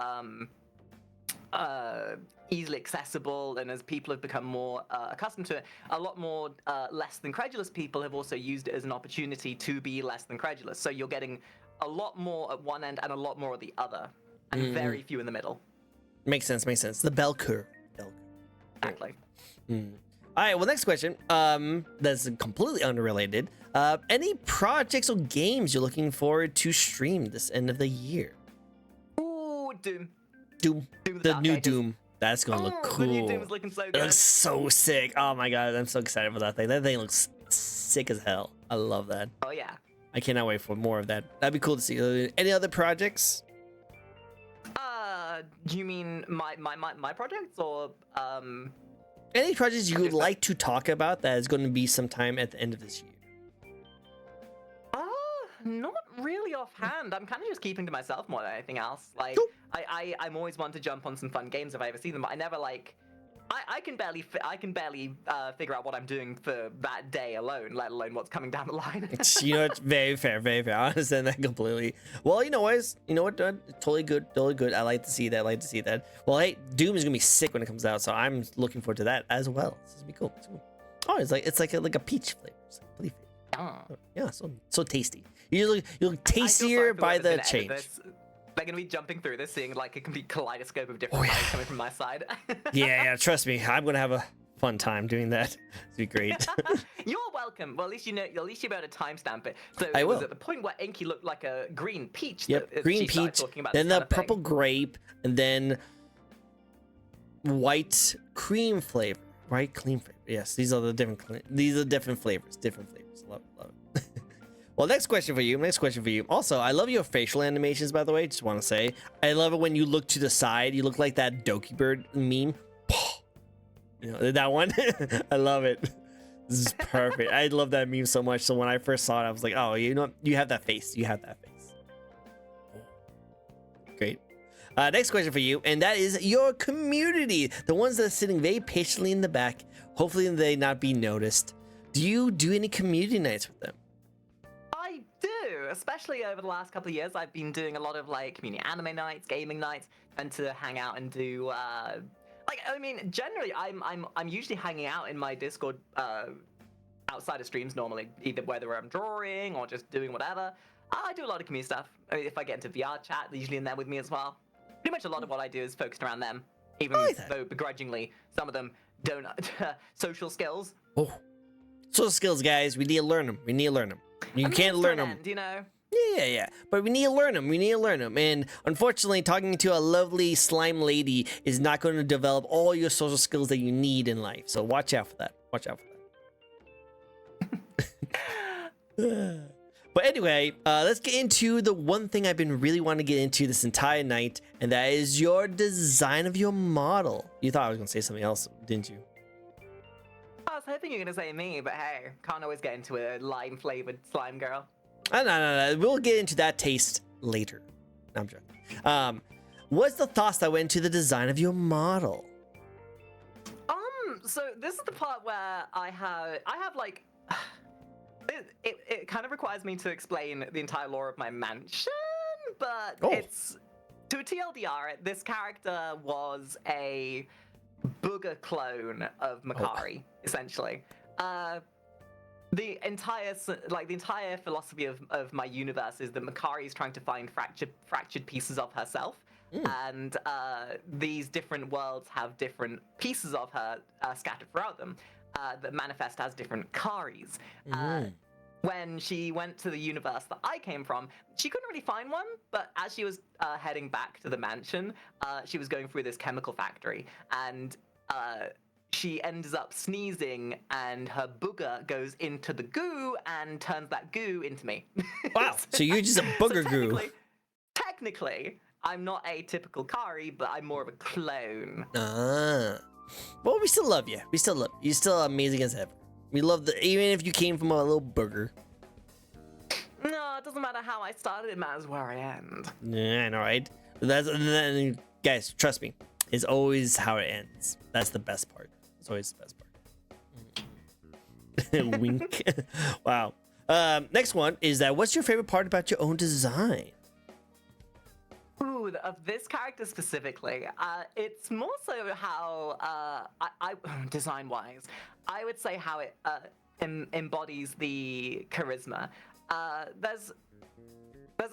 easily accessible, and as people have become more accustomed to it, a lot more less than credulous people have also used it as an opportunity to be less than credulous. So you're getting a lot more at one end and a lot more at the other, and very few in the middle. Makes sense. The bell curve. Exactly. All right. Well, next question. That's completely unrelated. Any projects or games you're looking forward to stream this end of the year? Ooh, Doom. The new Doom. That's gonna look cool. The new Doom is looking so good. It looks so sick. Oh my god, I'm so excited for that thing. That thing looks sick as hell. I love that. Oh yeah. I cannot wait for more of that. That'd be cool to see. Any other projects? Do you mean my projects or any projects you would like to talk about that is going to be sometime at the end of this year? Not really offhand. I'm kind of just keeping to myself more than anything else. Like, cool. I'm always one to jump on some fun games if I ever see them, but I never like. I can barely figure out what I'm doing for that day alone, let alone what's coming down the line. It's very fair. I understand that completely. Well, you know what, totally good. I like to see that. Well, hey, Doom is gonna be sick when it comes out, so I'm looking forward to that as well. This is gonna be cool. Oh, it's like a peach flavor. It's like really flavor. Yeah, so tasty. You look tastier by the change. They're gonna be jumping through this, seeing like a complete kaleidoscope of different things coming from my side. yeah, trust me, I'm gonna have a fun time doing that. It'll be great. You're welcome. Well, at least you'll be able to timestamp it. So I will. Was at the point where Inky looked like a green peach. Yep, green peach. Then the purple grape, and then white cream flavor. White cream flavor. Yes, these are different flavors. Love it. Well, next question for you. Also, I love your facial animations, by the way. Just want to say, I love it when you look to the side. You look like that Doki Bird meme. You know, that one. I love it. This is perfect. I love that meme so much. So when I first saw it, I was like, oh, you know, you have that face. Great. Next question for you, and that is your community. The ones that are sitting very patiently in the back. Hopefully they not be noticed. Do you do any community nights with them? I do, especially over the last couple of years. I've been doing a lot of like community anime nights, gaming nights, and to hang out and do generally I'm usually hanging out in my Discord outside of streams normally, either whether I'm drawing or just doing whatever. I do a lot of community stuff. I mean, if I get into VR chat, they're usually in there with me as well. Pretty much a lot of what I do is focused around them, even though begrudgingly some of them don't. Social skills. Oh, social skills, guys. We need to learn them. You can't learn them. You know. Yeah. But we need to learn them. And unfortunately, talking to a lovely slime lady is not going to develop all your social skills that you need in life. So watch out for that. But anyway, let's get into the one thing I've been really wanting to get into this entire night, and that is your design of your model. You thought I was going to say something else, didn't you? I was hoping you were going to say me, but hey, can't always get into a lime-flavored slime girl. No. We'll get into that taste later. No, I'm joking. What's the thoughts that went into the design of your model? So this is the part where I have like... It kind of requires me to explain the entire lore of my mansion, but it's... To TLDR, this character was a booger clone of Makari, essentially. The entire philosophy of my universe is that Makari is trying to find fractured pieces of herself, and these different worlds have different pieces of her scattered throughout them that manifest as different Karis. When she went to the universe that I came from, she couldn't really find one, but as she was heading back to the mansion, she was going through this chemical factory, and she ends up sneezing, and her booger goes into the goo and turns that goo into me. Wow, so you're just a booger goo. Technically, I'm not a typical Kari, but I'm more of a clone. Well, we still love you. You're still amazing as ever. We love even if you came from a little booger. No, it doesn't matter how I started, it matters where I end. Yeah, I know, right? Guys, trust me, it's always how it ends. That's the best part. It's always the best part. Wink. Wow. Next one is that what's your favorite part about your own design? Ooh, of this character specifically, it's more so how I design-wise, I would say how it embodies the charisma. There's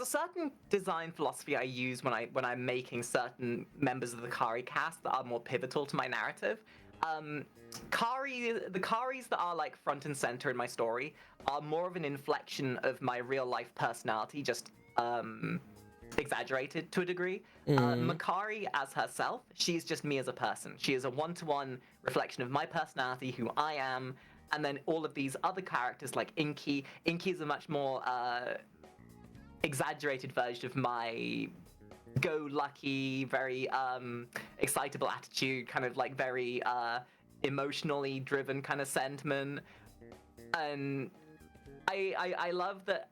a certain design philosophy I use when I'm making certain members of the Kari cast that are more pivotal to my narrative. The Karis that are like front and center in my story are more of an inflection of my real life personality, just exaggerated to a degree. Makari as herself, she's just me as a person. She is a one-to-one reflection of my personality, who I am, and then all of these other characters like Inky. Inky is a much more exaggerated version of my go-lucky, very excitable attitude, kind of like very emotionally driven kind of sentiment. And I love that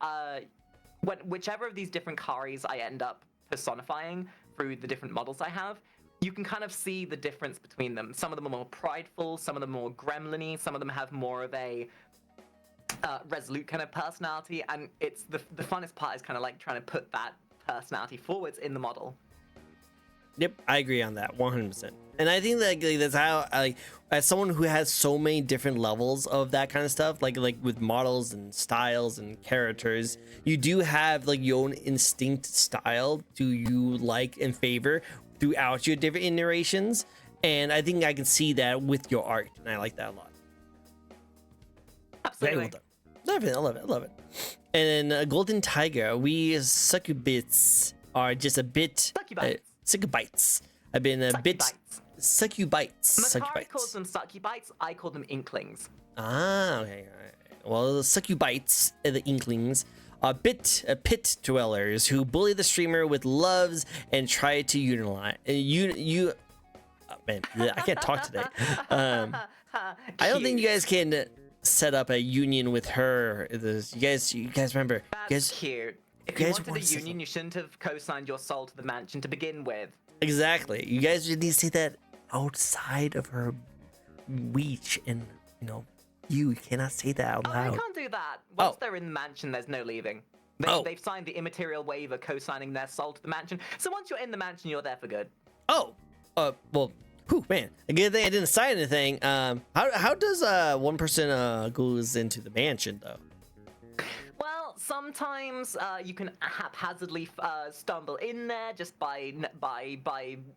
whichever of these different Karis I end up personifying through the different models I have, you can kind of see the difference between them. Some of them are more prideful, some of them are more gremlin-y, some of them have more of a resolute kind of personality, and it's the funnest part is kind of like trying to put that personality forwards in the model. Yep, I agree on that 100%. And I think that that's how as someone who has so many different levels of that kind of stuff, like with models and styles and characters, you do have like your own instinct style do you like and favor throughout your different iterations. And I think I can see that with your art, and I like that a lot. Absolutely. Very well done. I love it. And then Golden Tiger, we succubites are just a bit succubites. I've been a bit succubites. Makari calls them succubites. I call them inklings. Ah, okay. All right. Well, the succubites, the inklings, are pit dwellers who bully the streamer with loves and try to unite. Man, I can't talk today. I don't think you guys can set up a union with her. You guys remember? That's cute. If you wanted a union, you shouldn't have co-signed your soul to the mansion to begin with. Exactly. You guys need to say that outside of her reach, and you cannot say that out loud. I can't do that. Once they're in the mansion, there's no leaving. They've signed the immaterial waiver co-signing their soul to the mansion. So once you're in the mansion, you're there for good. Well, whew, man. A good thing I didn't sign anything. How does one person goes into the mansion though? Well, sometimes you can haphazardly stumble in there just by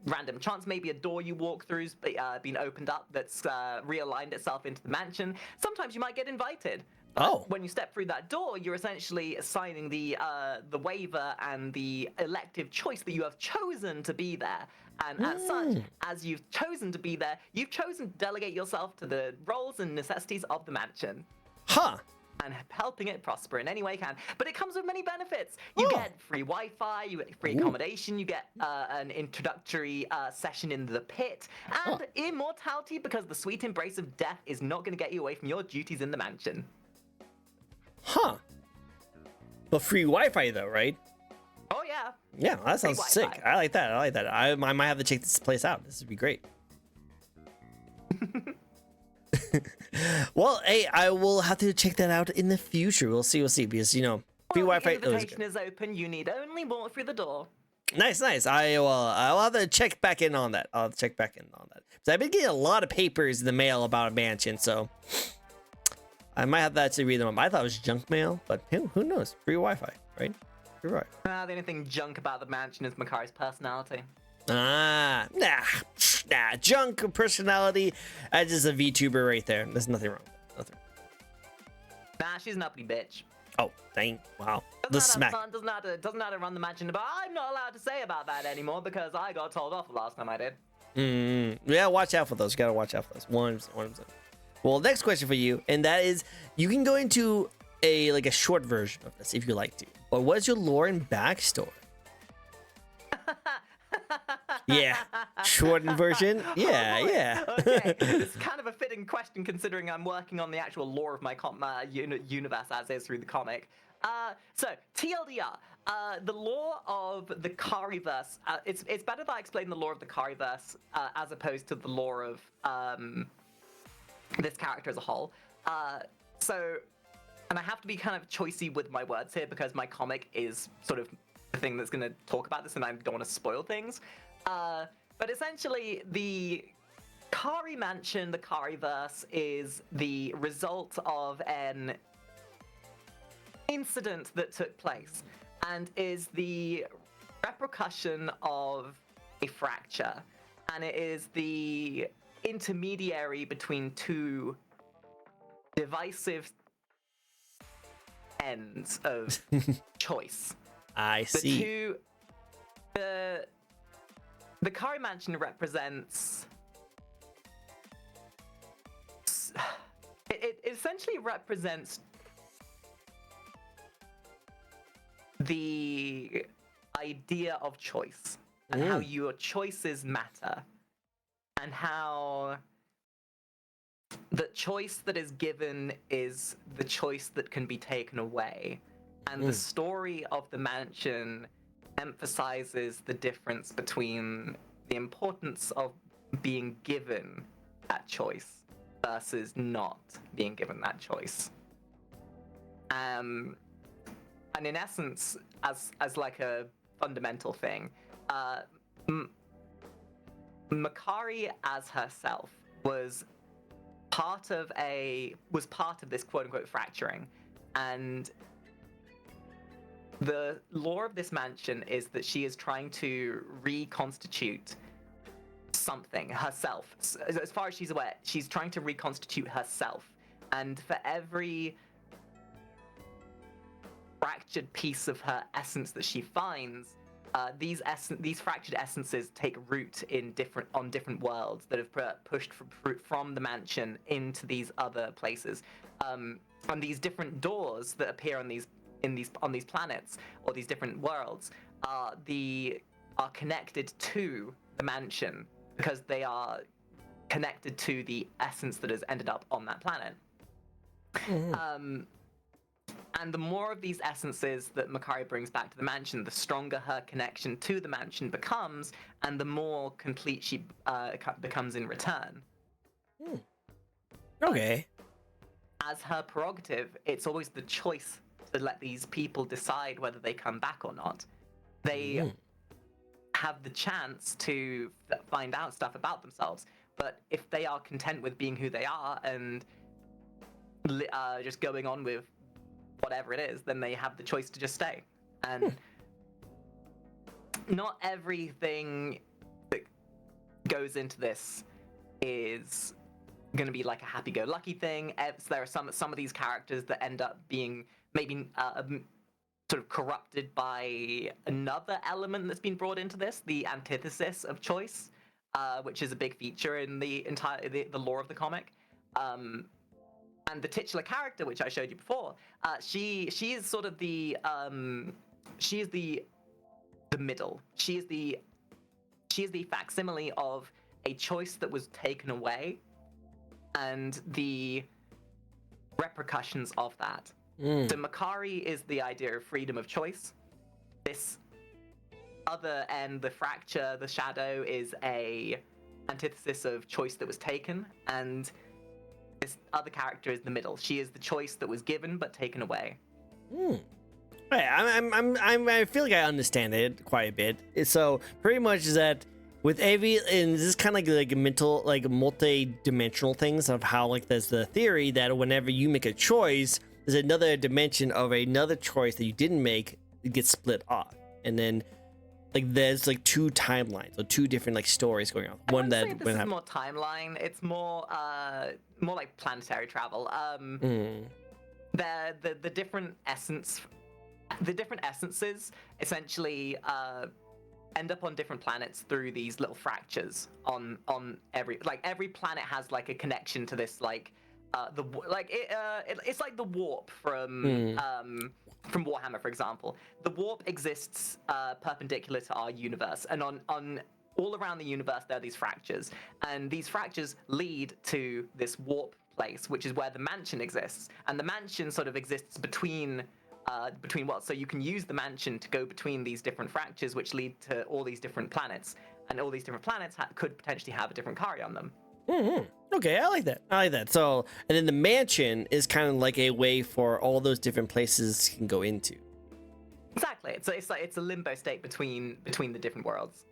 random chance. Maybe a door you walk through's been opened up that's realigned itself into the mansion. Sometimes you might get invited. Oh. When you step through that door, you're essentially assigning the waiver and the elective choice that you have chosen to be there. And as such, as you've chosen to be there, you've chosen to delegate yourself to the roles and necessities of the mansion. Huh. And helping it prosper in any way you can. But it comes with many benefits. You get free Wi-Fi, you get free accommodation, you get an introductory session in the pit, and immortality because the sweet embrace of death is not going to get you away from your duties in the mansion. Huh. But free Wi-Fi though, right? Oh yeah. Yeah, that sounds Wi-Fi. sick. I like that. I like that. I might have to check this place out. This would be great. Well, hey, I will have to check that out in the future. We'll see. Because free Wi-Fi. The invitation is open. You need only walk through the door. Nice. I'll have to check back in on that. Because I've been getting a lot of papers in the mail about a mansion, so I might have to actually read them up. I thought it was junk mail, but who knows? Free Wi-Fi, right? Free Wi-Fi. The only thing junk about the mansion is Makari's personality. Nah, junk personality. That's just a VTuber right there. There's nothing wrong with that. Nah, she's an uppity bitch. Oh, dang. Wow. Doesn't know how to run the mansion, but I'm not allowed to say about that anymore because I got told off the last time I did. Yeah, watch out for those. You gotta watch out for those. 100%. Well, next question for you, and that is, you can go into a short version of this if you like to. But what is your lore and backstory? Yeah, shortened version. Yeah. Okay, it's kind of a fitting question considering I'm working on the actual lore of my universe as is through the comic. So TLDR, the lore of the Kariverse. It's better that I explain the lore of the Kariverse as opposed to the lore of this character as a whole. And I have to be kind of choicey with my words here because my comic is sort of the thing that's going to talk about this, and I don't want to spoil things. But essentially, the Kari Mansion, the Kariverse, is the result of an incident that took place, and is the repercussion of a fracture, and it is the intermediary between two divisive ends of choice. I see. The Kari Mansion represents... It essentially represents the idea of choice and how your choices matter, and how the choice that is given is the choice that can be taken away. And the story of the mansion emphasizes the difference between the importance of being given that choice versus not being given that choice. And in essence, as like a fundamental thing, Makari as herself was part of this quote-unquote fracturing, and the lore of this mansion is that she is trying to reconstitute something herself. As far as she's aware, she's trying to reconstitute herself, and for every fractured piece of her essence that she finds, these fractured essences take root in different worlds that have pushed from the mansion into these other places. And these different doors that appear on these planets or these different worlds are connected to the mansion because they are connected to the essence that has ended up on that planet. And the more of these essences that Makari brings back to the mansion, the stronger her connection to the mansion becomes, and the more complete she becomes in return. Okay. As her prerogative, it's always the choice to let these people decide whether they come back or not. They have the chance to find out stuff about themselves, but if they are content with being who they are and just going on with whatever it is, then they have the choice to just stay. And not everything that goes into this is going to be like a happy-go-lucky thing. There are some of these characters that end up being maybe sort of corrupted by another element that's been brought into this, the antithesis of choice, which is a big feature in the entire the lore of the comic. And the titular character, which I showed you before, she is sort of the she is the middle. She is the facsimile of a choice that was taken away, and the repercussions of that. So Makari is the idea of freedom of choice. This other end, the fracture, the shadow, is a antithesis of choice that was taken, and this other character is the middle. She is the choice that was given but taken away. Right, I feel like I understand it quite a bit. So pretty much is that with every, and this is kind of like a mental, like multi-dimensional things of how like there's the theory that whenever you make a choice, there's another dimension of another choice that you didn't make, it gets split off, and then like there's like two timelines or two different like stories going on. One that this is more timeline. It's more like planetary travel. The different essences essentially end up on different planets through these little fractures on every planet has like a connection to this like it's like the warp from Warhammer, for example. The warp exists perpendicular to our universe, and on all around the universe there are these fractures, and these fractures lead to this warp place, which is where the mansion exists, and the mansion sort of exists between what? So you can use the mansion to go between these different fractures, which lead to all these different planets, and all these different planets could potentially have a different Kari on them. Okay, I like that. So, and then the mansion is kind of like a way for all those different places you can go into. Exactly. It's a limbo state between the different worlds.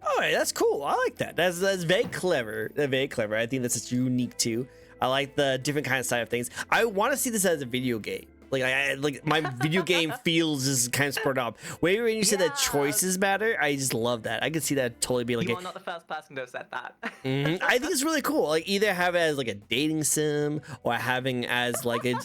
All right, that's cool. I like that. That's very clever. Very clever. I think that's unique too. I like the different kind of side of things. I want to see this as a video game. Like my video game feels is kind of spurred up. When you said that choices matter, I just love that. I could see that totally be like. You are not the first person to have said that. I think it's really cool. Like either have it as like a dating sim or having as like a.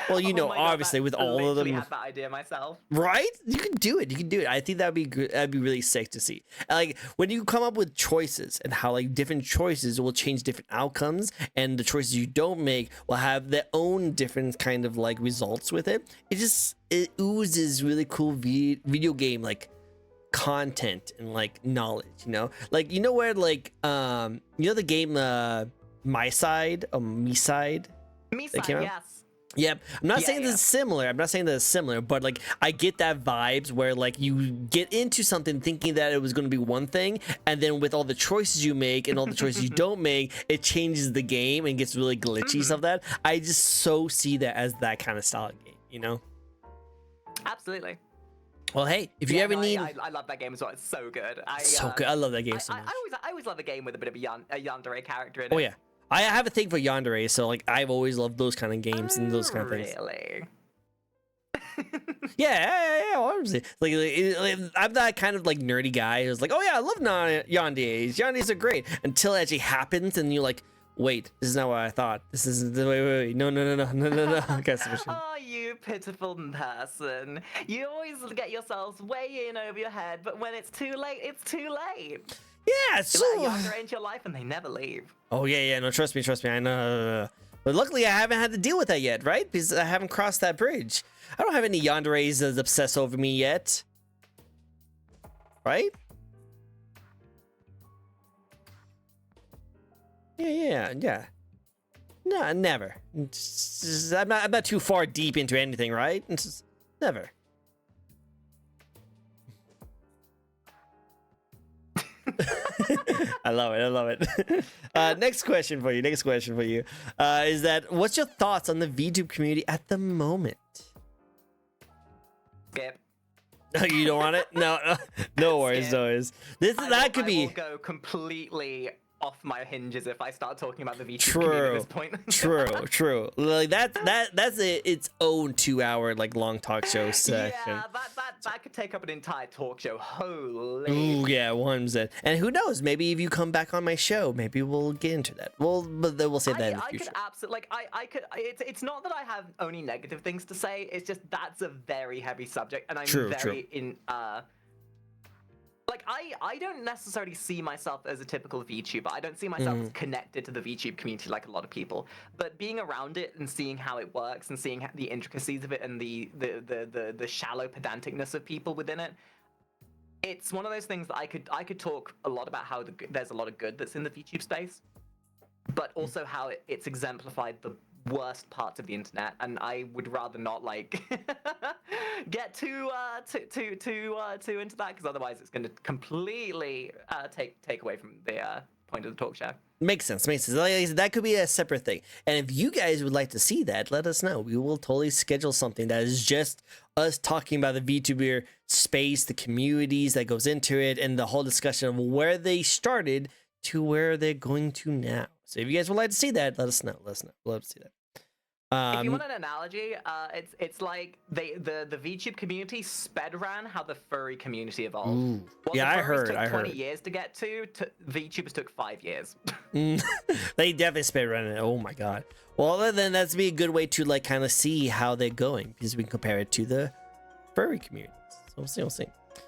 Well, you know, obviously with all of them. I had that idea myself. Right? You can do it. You can do it. I think that'd be good. That'd be really sick to see. Like when you come up with choices and how like different choices will change different outcomes, and the choices you don't make will have their own different kind of like results with it. It oozes really cool video game like content and like knowledge. You know, like you know where like you know the game My Side or Me Side. Me Side, yes. Yep. I'm not saying this is similar. I'm not saying that it's similar, but like I get that vibes where like you get into something thinking that it was going to be one thing, and then with all the choices you make and all the choices you don't make, it changes the game and gets really glitchy stuff. That I just so see that as that kind of style of game, you know? Absolutely. Well, hey, if you ever need, I love that game as well. It's so good. So good. I love that game so much. I always love a game with a bit of a yandere character in it. Oh yeah. I have a thing for yandere, so like I've always loved those kind of games and those kind of things. Really? Yeah. Honestly, like I'm that kind of like nerdy guy who's like, oh yeah, I love yanderes. Yanderes are great until it actually happens, and you're like, wait, this is not what I thought. This is wait, no. Oh, you pitiful person! You always get yourselves way in over your head, but when it's too late, it's too late. Yeah, it's so. You let a yandere into your life, and they never leave. Oh yeah, no, trust me, I know. But luckily, I haven't had to deal with that yet, right? Because I haven't crossed that bridge. I don't have any yanderes that obsess over me yet, right? Yeah. No, never. I'm not too far deep into anything, right? Never. I love it. Next question for you is that what's your thoughts on the VTube community at the moment? Skip. No, you don't want it? No worries. That could be. I will go completely off my hinges if I start talking about the VTube community at this point. True. Like that's its own 2-hour like long talk show session. Yeah, that could take up an entire talk show. Holy. Ooh, yeah, 100%. And who knows? Maybe if you come back on my show, maybe we'll get into that. But then we'll say that in the future. I could absolutely I could. It's not that I have only negative things to say. It's just that's a very heavy subject, and I'm very in. Like I don't necessarily see myself as a typical VTuber. I don't see myself as connected to the VTube community like a lot of people. But being around it and seeing how it works and seeing the intricacies of it and the shallow pedanticness of people within it, it's one of those things that I could talk a lot about how there's a lot of good that's in the VTube space, but also how it's exemplified the worst parts of the internet, and I would rather not like get too into that, because otherwise it's going to completely take away from the point of the talk show. Makes sense. Like I said, that could be a separate thing. And if you guys would like to see that, let us know. We will totally schedule something that is just us talking about the VTuber space, the communities that goes into it, and the whole discussion of where they started to where they're going to now. So if you guys would like to see that, let us know. Let us know. We'll love to see that. If you want an analogy, it's like the VTube community sped ran how the furry community evolved. Yeah, I heard. Took 20 years to get to VTubers took 5 years. They definitely sped ran it. Oh my god. Well, then that's be a good way to like kind of see how they're going, because we can compare it to the furry community. So we'll see.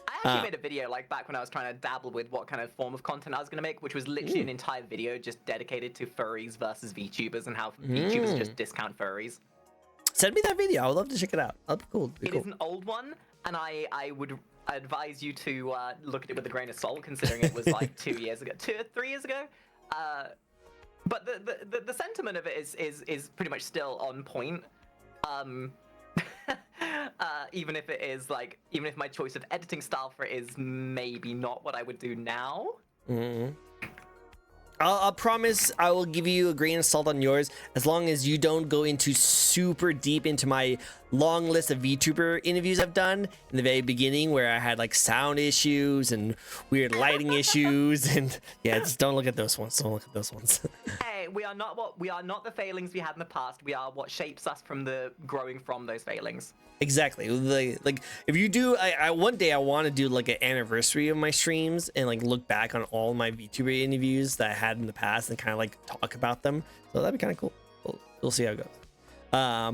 I actually made a video like back when I was trying to dabble with what kind of form of content I was going to make, which was literally an entire video just dedicated to furries versus VTubers and how VTubers just discount furries. Send me that video. I would love to check it out. That'd be cool. It is an old one, and I would advise you to look at it with a grain of salt, considering it was like 3 years ago. But the sentiment of it is pretty much still on point. Even if my choice of editing style for it is maybe not what I would do now. I'll promise I will give you a grain of salt on yours, as long as you don't go into super deep into my long list of VTuber interviews I've done in the very beginning, where I had like sound issues and weird lighting issues, and yeah, just don't look at those ones. Don't look at those ones. Hey, we are not the failings we had in the past. We are what shapes us from the growing from those failings. Exactly. Like if you do, I one day I want to do like an anniversary of my streams and like look back on all my VTuber interviews that I had in the past and kind of like talk about them. So that'd be kind of cool. We'll see how it goes.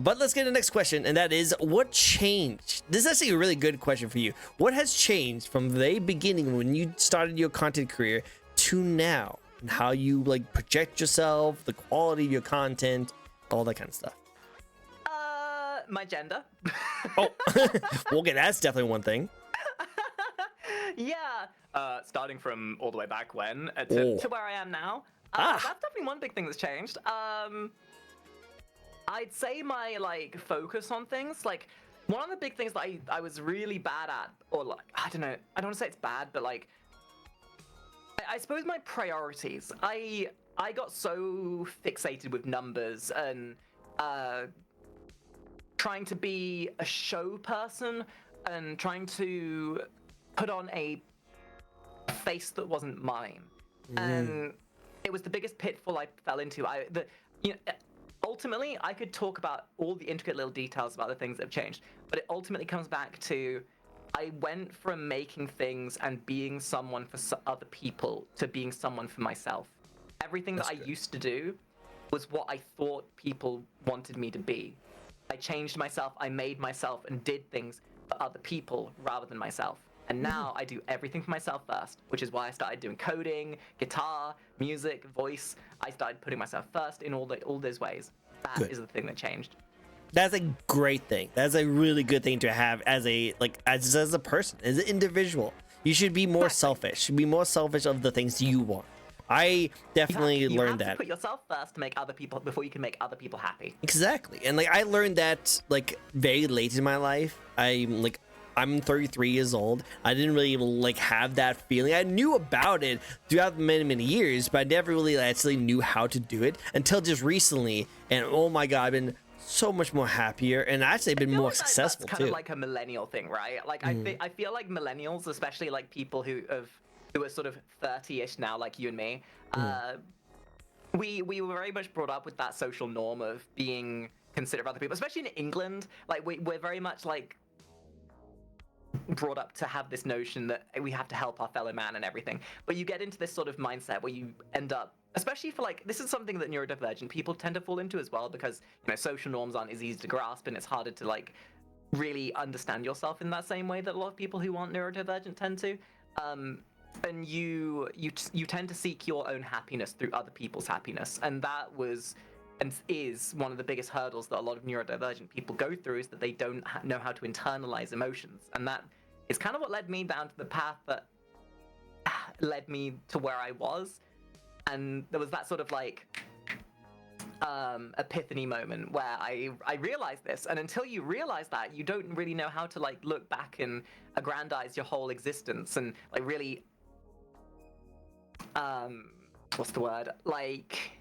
But let's get to the next question, and that is, what changed? This is actually a really good question for you. What has changed from the beginning when you started your content career to now, and how you like project yourself, the quality of your content, all that kind of stuff? My gender. Oh, okay, that's definitely one thing. Yeah. Starting from all the way back when to where I am now. That's definitely one big thing that's changed. I'd say my like focus on things. Like one of the big things that I was really bad at, or like I don't want to say it's bad, but like I suppose my priorities. I got so fixated with numbers and trying to be a show person and trying to put on a face that wasn't mine. And it was the biggest pitfall I fell into. Ultimately, I could talk about all the intricate little details about the things that have changed, but it ultimately comes back to I went from making things and being someone for other people to being someone for myself. Everything that I used to do was what I thought people wanted me to be. I changed myself, I made myself, and did things for other people rather than myself. And now I do everything for myself first, which is why I started doing coding, guitar, music, voice. I started putting myself first in all those ways. That is the thing that changed. That's a great thing. That's a really good thing to have as a as a person, as an individual. You should be more selfish. Be more selfish of the things you want. I definitely learned that. You have to put yourself first to make other people before you can make other people happy. Exactly. And like I learned that like very late in my life. I'm 33 years old. I didn't really like have that feeling. I knew about it throughout many years, but I never really actually knew how to do it until just recently. And oh my god, I've been so much more happier, and actually been more successful that's too. Kind of like a millennial thing, right? Like I feel like millennials, especially like people who are sort of 30-ish now, like you and me, we were very much brought up with that social norm of being considerate of other people, especially in England. Like we're very much like brought up to have this notion that we have to help our fellow man and everything. But you get into this sort of mindset where you end up, especially for like, this is something that neurodivergent people tend to fall into as well, because social norms aren't as easy to grasp, and it's harder to like really understand yourself in that same way that a lot of people who aren't neurodivergent tend to. And you tend to seek your own happiness through other people's happiness, and that was and is one of the biggest hurdles that a lot of neurodivergent people go through, is that they don't know how to internalize emotions. And that is kind of what led me down to the path that led me to where I was. And there was that sort of like epiphany moment where I realized this. And until you realize that, you don't really know how to like look back and aggrandize your whole existence and like really what's the word, like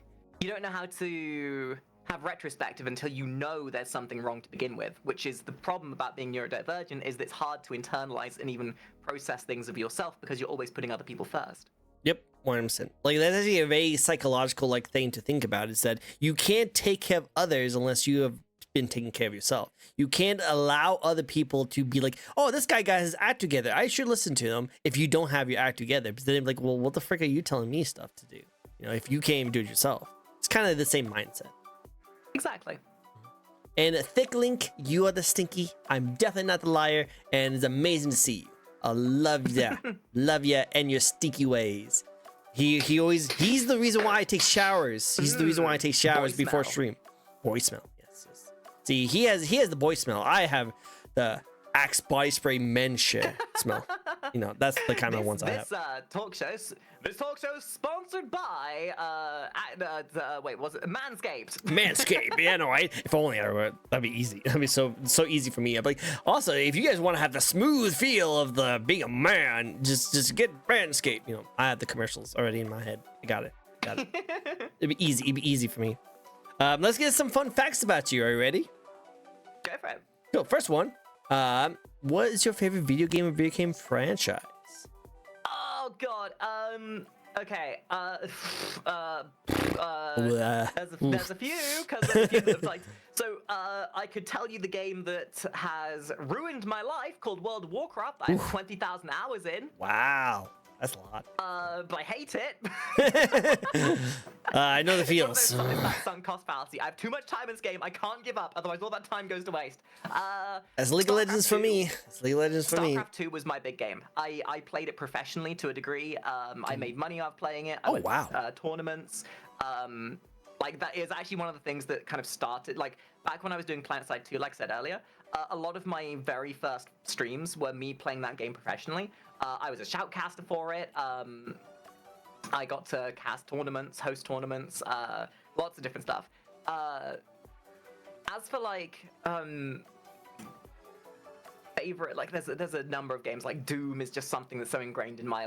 you don't know how to have retrospective until you know there's something wrong to begin with, which is the problem about being neurodivergent, is that it's hard to internalize and even process things of yourself because you're always putting other people first. Yep, 100%. Like, that's actually a very psychological like thing to think about, is that you can't take care of others unless you have been taking care of yourself. You can't allow other people to be like, oh, this guy got his act together, I should listen to him, if you don't have your act together. Because then they're like, well, what the frick are you telling me stuff to do? If you can't even do it yourself. It's kind of the same mindset. Exactly. And Thick Link, you are the stinky. I'm definitely not the liar, and it's amazing to see you. I love ya. Love ya and your stinky ways. He's the reason why I take showers. He's the reason why I take showers before stream. Boy smell. Yes. See, he has the boy smell. I have the Axe body spray men smell. That's the kind of ones I have. This talk show is sponsored by wait, was it Manscaped? Manscaped, yeah, no, if only I were, that'd be easy. That'd be so easy for me. I'd be like, also, if you guys want to have the smooth feel of the being a man, just get Manscaped. I have the commercials already in my head. I got it. It'd be easy for me. Let's get some fun facts about you. Are you ready? Go for it. Cool. First one. What is your favorite video game or video game franchise? Oh God. Okay. There's a few, because there's a few that have like. So I could tell you the game that has ruined my life, called World of Warcraft. I have 20,000 hours in. Wow. That's a lot. But I hate it. I know the feels. It's that sunk cost fallacy. I have too much time in this game. I can't give up, otherwise all that time goes to waste. As League of Legends for me. It's League of Legends for me. StarCraft 2 was my big game. I played it professionally to a degree. I made money off playing it. I went to tournaments. Like, that is actually one of the things that kind of started, like, back when I was doing PlanetSide 2, like I said earlier, a lot of my very first streams were me playing that game professionally. I was a shoutcaster for it. I got to cast tournaments, host tournaments, lots of different stuff. As for like favorite, like there's a number of games. Like Doom is just something that's so ingrained in my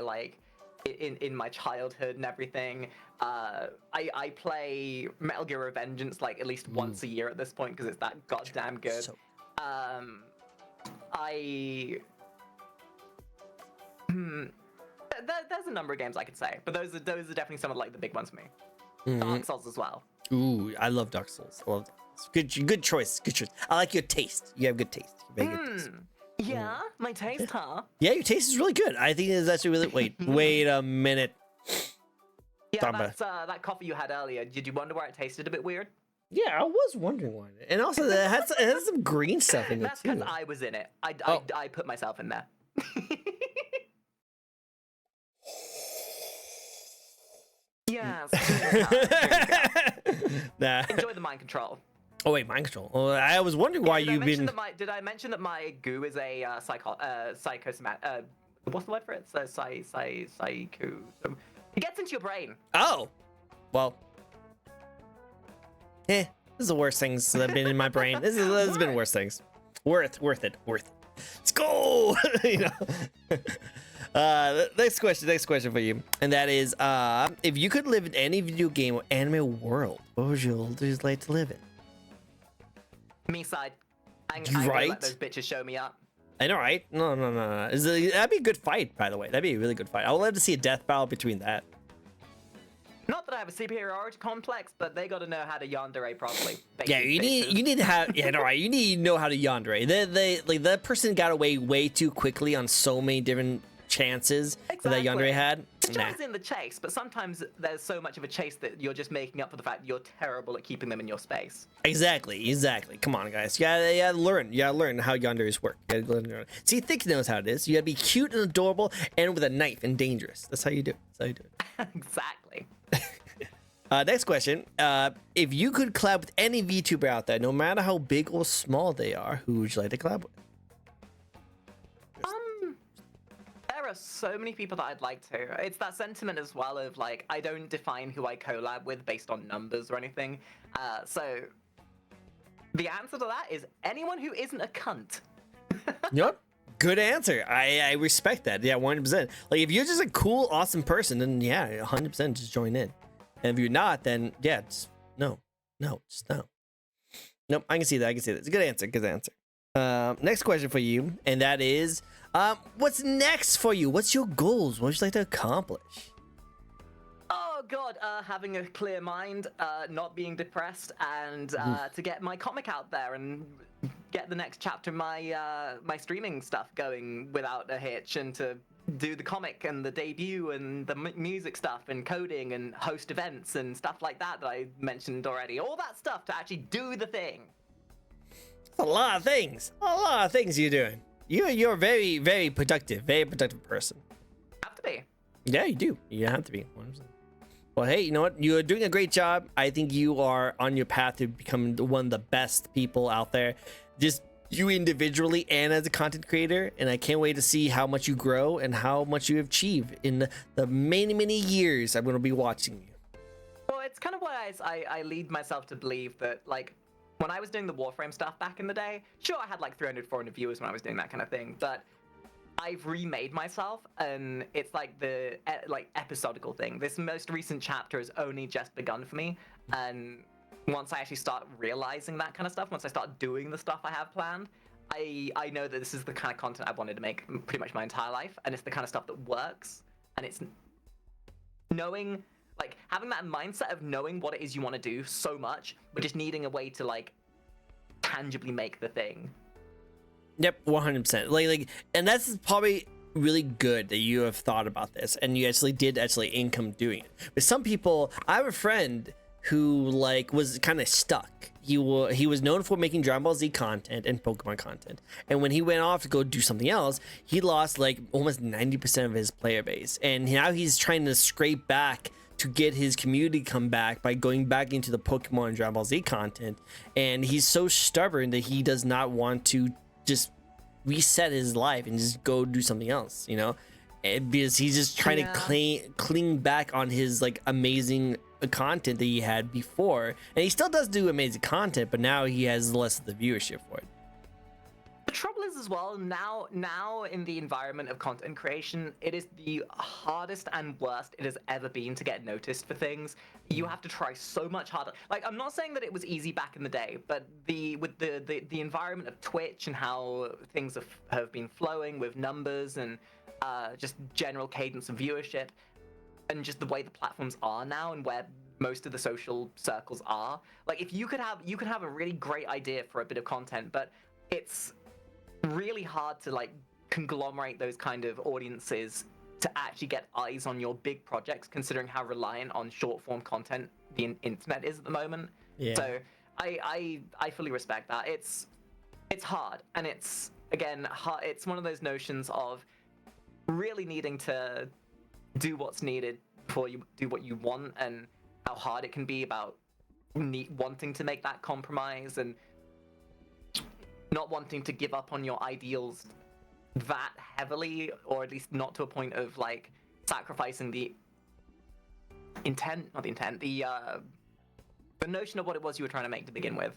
in my childhood and everything. I play Metal Gear Revengeance like at least once a year at this point because it's that goddamn good. There's a number of games I could say, but those are definitely some of like the big ones for me. Dark Souls as well. Ooh, I love Dark Souls. I love Dark Souls. Good choice. Good choice. I like your taste. You have good taste. Very good taste. Yeah, my taste, huh? Yeah, your taste is really good. I think it's actually really. Wait a minute. Yeah, that's that coffee you had earlier. Did you wonder why it tasted a bit weird? Yeah, I was wondering why. And also, it has some green stuff in it. That's because I was in it. I put myself in there. Yes. Nah. Enjoy the mind control. Oh wait, mind control. Oh, I was wondering why you've been. Did I mention that my goo is a psychosomatic? What's the word for it? Psycho. It gets into your brain. Oh, well. This is the worst things that have been in my brain. This has been worse things. Worth it. Let's go. Next question for you, and that is, if you could live in any video game or anime world, what would you like to live in? Me side. I'm gonna let those bitches show me up. I know, right? No. That'd be a good fight, by the way. That'd be a really good fight. I would love to see a death battle between that. Not that I have a superiority complex, but they got to know how to yandere properly. Yeah, you need to have you need to know how to yandere. Like that person got away way too quickly on so many different chances that yandere had. It's always in the chase, but sometimes there's so much of a chase that you're just making up for the fact that you're terrible at keeping them in your space. Exactly. Come on, guys. You gotta learn. You gotta learn how yanderes work. You gotta learn. See, Thick knows how it is. You gotta be cute and adorable and with a knife and dangerous. That's how you do it. That's how you do it. Exactly. Next question. If you could collab with any VTuber out there, no matter how big or small they are, who would you like to collab with? There are so many people that I'd like to. It's that sentiment as well of like, I don't define who I collab with based on numbers or anything. So the answer to that is anyone who isn't a cunt. Yep. Good answer. I respect that. Yeah, 100%. Like if you're just a cool, awesome person, then yeah, 100% just join in. And if you're not, then yeah, just no, just no. Nope, I can see that. It's a good answer. Next question for you, and that is, what's next for you? What's your goals? What would you like to accomplish? Oh god, having a clear mind, not being depressed, and to get my comic out there and get the next chapter of my streaming stuff going without a hitch, and to do the comic and the debut and the music stuff and coding and host events and stuff like that I mentioned already. All that stuff to actually do the thing. A lot of things you're doing. You're a very, very productive person. Have to be. Yeah, you do. You have to be. 100%. Well, hey, you know what? You're doing a great job. I think you are on your path to become one of the best people out there. Just you individually and as a content creator. And I can't wait to see how much you grow and how much you achieve in the many, many years I'm going to be watching you. Well, it's kind of why I lead myself to believe that, like, when I was doing the Warframe stuff back in the day, sure, I had like 300, 400 viewers when I was doing that kind of thing, but I've remade myself, and it's like the episodical thing. This most recent chapter has only just begun for me, and once I actually start realizing that kind of stuff, once I start doing the stuff I have planned, I know that this is the kind of content I've wanted to make pretty much my entire life, and it's the kind of stuff that works, and it's knowing, like, having that mindset of knowing what it is you want to do so much, but just needing a way to, like, tangibly make the thing. Yep, 100%. Like, and that's probably really good that you have thought about this, and you actually did income doing it. But some people, I have a friend who like was kind of stuck. He was known for making Dragon Ball Z content and Pokemon content, and when he went off to go do something else, he lost like almost 90% of his player base, and now he's trying to scrape back to get his community come back by going back into the Pokemon and Dragon Ball Z content. And he's so stubborn that he does not want to just reset his life and just go do something else, you know, and because he's just trying to cling back on his like amazing content that he had before. And he still does do amazing content, but now he has less of the viewership for it. The trouble is as well, now in the environment of content creation, it is the hardest and worst it has ever been to get noticed for things. You have to try so much harder. Like, I'm not saying that it was easy back in the day, but with the environment of Twitch and how things have been flowing with numbers and just general cadence of viewership, and just the way the platforms are now and where most of the social circles are. Like, if you could have a really great idea for a bit of content, but it's really hard to like conglomerate those kind of audiences to actually get eyes on your big projects, considering how reliant on short form content the internet is at the moment. Yeah. So I fully respect that. It's hard, and it's again hard. It's one of those notions of really needing to do what's needed before you do what you want, and how hard it can be about wanting to make that compromise and not wanting to give up on your ideals that heavily, or at least not to a point of like sacrificing the notion of what it was you were trying to make to begin with.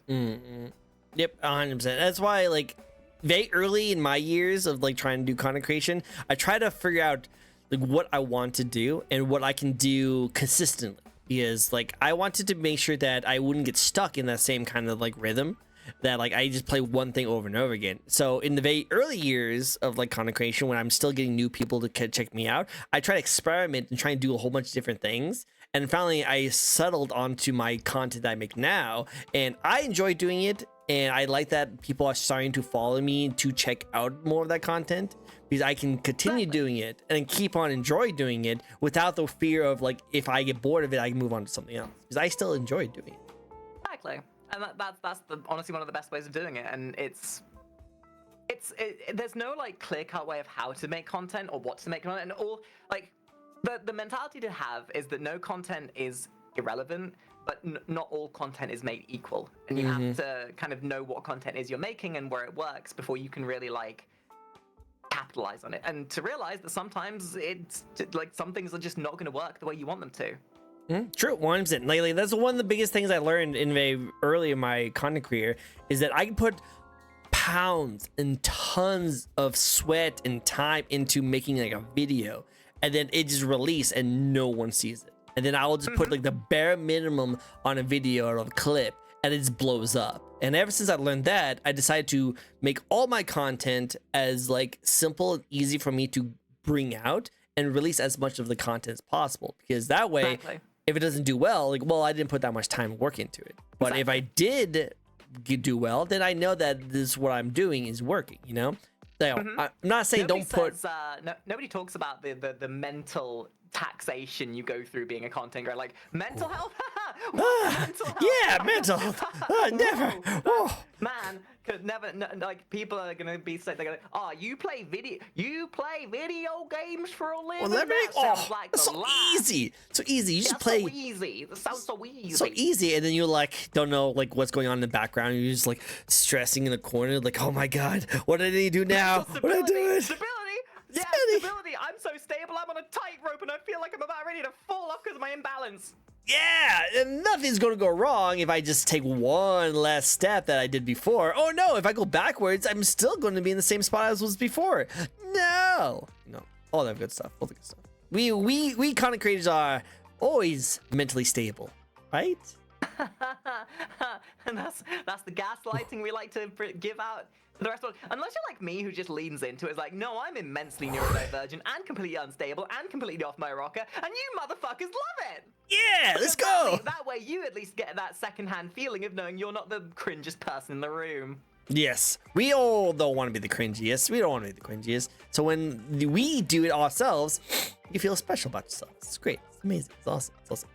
Yep, 100%. That's why, like, very early in my years of like trying to do content creation, I try to figure out like what I want to do and what I can do consistently, because like I wanted to make sure that I wouldn't get stuck in that same kind of like rhythm, that like I just play one thing over and over again. So in the very early years of like content creation, when I'm still getting new people to check me out, I try to experiment and try and do a whole bunch of different things. and finally I settled onto my content I make now, and I enjoy doing it. And I like that people are starting to follow me to check out more of that content, because I can continue doing it and keep on enjoy doing it without the fear of like, if I get bored of it, I can move on to something else, because I still enjoy doing it. Exactly, and that's honestly one of the best ways of doing it. And there's no like clear-cut way of how to make content or what to make content, and all like the mentality to have is that no content is irrelevant, but not all content is made equal, and you have to kind of know what content is you're making and where it works before you can really like capitalize on it, and to realize that sometimes it's like some things are just not going to work the way you want them to. True, 100%. Lately, that's one of the biggest things I learned early in my content career, is that I can put pounds and tons of sweat and time into making like a video, and then it just release and no one sees it. And then I will just put like the bare minimum on a video or a clip, and it just blows up. And ever since I learned that, I decided to make all my content as like simple and easy for me to bring out and release as much of the content as possible. Because that way, if it doesn't do well, like, well, I didn't put that much time and work into it. But if I did do well, then I know that this what I'm doing is working, you know? So, I'm not saying nobody talks about the mental taxation you go through being a content creator, like mental health. Mental health? Yeah, mental health. Never. Man, could never. Like people are gonna be saying, they're gonna, oh, you play video games for a living. Well, sounds like that's so easy. So easy. You just play. So easy. That sounds so easy. So easy, and then you like don't know like what's going on in the background. You're just like stressing in the corner, like, oh my god, what did he do now? What did I do? Stability. Yeah, stability. I'm so stable. I'm on a tightrope, and I feel like I'm about ready to fall off because of my imbalance. Yeah, and nothing's going to go wrong if I just take one last step that I did before. Oh no, if I go backwards, I'm still going to be in the same spot as was before. No, all that good stuff. All the good stuff. We content creators are always mentally stable, right? And that's the gaslighting we like to give out. The rest of it, unless you're like me, who just leans into it, is like, no, I'm immensely neurodivergent and completely unstable and completely off my rocker, and you motherfuckers love it. Yeah, let's go. That way, you at least get that secondhand feeling of knowing you're not the cringiest person in the room. Yes, we all don't want to be the cringiest. We don't want to be the cringiest. So when we do it ourselves, you feel special about yourself. It's great. It's amazing. It's awesome. It's awesome.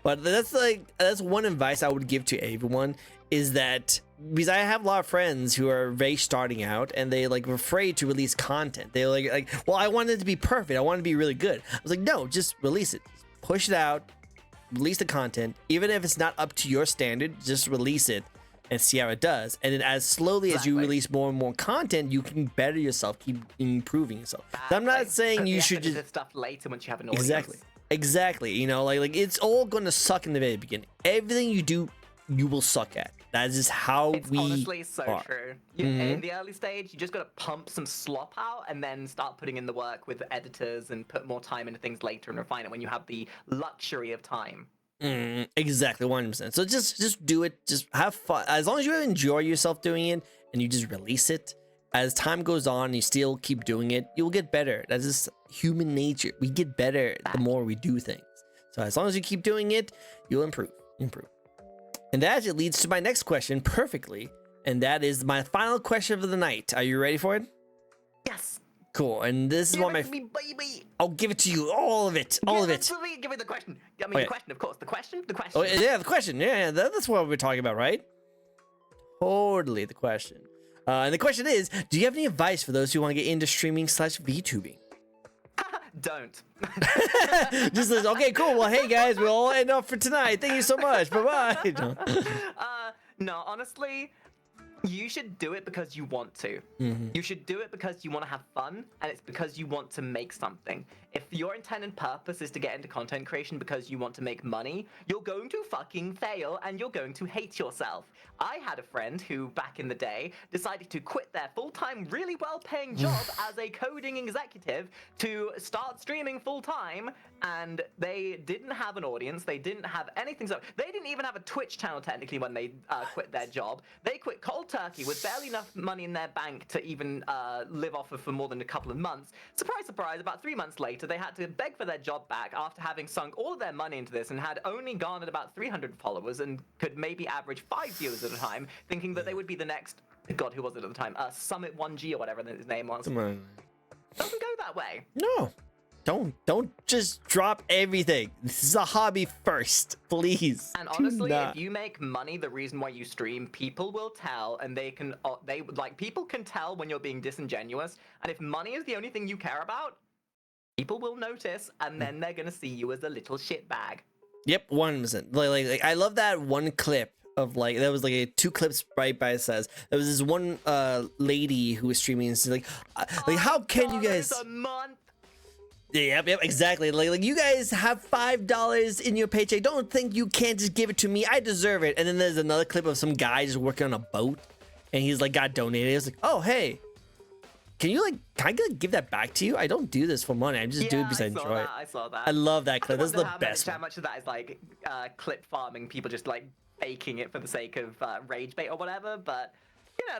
But that's one advice I would give to everyone, is that because I have a lot of friends who are very starting out and they like are afraid to release content. They're like, well, I want it to be perfect. I want it to be really good. I was like, no, just release it. Push it out. Release the content. Even if it's not up to your standard, just release it and see how it does. And then as slowly as you release more and more content, you can better yourself, keep improving yourself. So I'm not saying you should just stuff later once you have an audience. Exactly. You know, like it's all going to suck in the very beginning. Everything you do, you will suck at. That is just how it's honestly so are. True. In the early stage, you just gotta pump some slop out and then start putting in the work with editors and put more time into things later and refine it when you have the luxury of time. Exactly, 100%. So just do it. Just have fun. As long as you enjoy yourself doing it and you just release it, as time goes on and you still keep doing it, you'll get better. That's just human nature. We get better the more we do things. So as long as you keep doing it, you'll improve. And that actually leads to my next question perfectly. And that is my final question of the night. Are you ready for it? Yes. Cool. And this is one of my... baby. I'll give it to you. All of it. All of it. Give me the question. I mean, the question, of course. The question. Oh, yeah, the question. Yeah, that's what we're talking about, right? Totally the question. And the question is, do you have any advice for those who want to get into streaming / VTubing? Don't. Just like, okay, cool. Well, hey guys, we'll all end up for tonight. Thank you so much. Bye-bye. No, honestly, you should do it because you want to. You should do it because you want to have fun, and it's because you want to make something. If your intent and purpose is to get into content creation because you want to make money, you're going to fucking fail and you're going to hate yourself. I had a friend who, back in the day, decided to quit their full-time, really well-paying job as a coding executive to start streaming full-time, and they didn't have an audience, they didn't have anything. So they didn't even have a Twitch channel, technically, when they quit their job. They quit cold turkey with barely enough money in their bank to even live off of for more than a couple of months. Surprise, surprise, about 3 months later, they had to beg for their job back after having sunk all of their money into this and had only garnered about 300 followers and could maybe average 5 viewers at a time, thinking that they would be the next, God, who was it at the time? Summit 1G or whatever his name was. Come on. Doesn't go that way. No. Don't just drop everything. This is a hobby first, please. And honestly, if you make money, the reason why you stream, people will tell, and people can tell when you're being disingenuous. And if money is the only thing you care about, people will notice, and then they're gonna see you as a little shitbag. Yep, 100%. Like I love that one clip of there was like 2 clips right by says there was this one lady who was streaming and she's like how can you guys a month? Yep, exactly. Like you guys have $5 in your paycheck. Don't think you can't just give it to me. I deserve it. And then there's another clip of some guy just working on a boat, and he's like got donated. It's like, oh hey, can I give that back to you? I don't do this for money. I just do it because I enjoy it. I saw that. I love that clip. This is the best. How much of that is like clip farming? People just like faking it for the sake of rage bait or whatever. But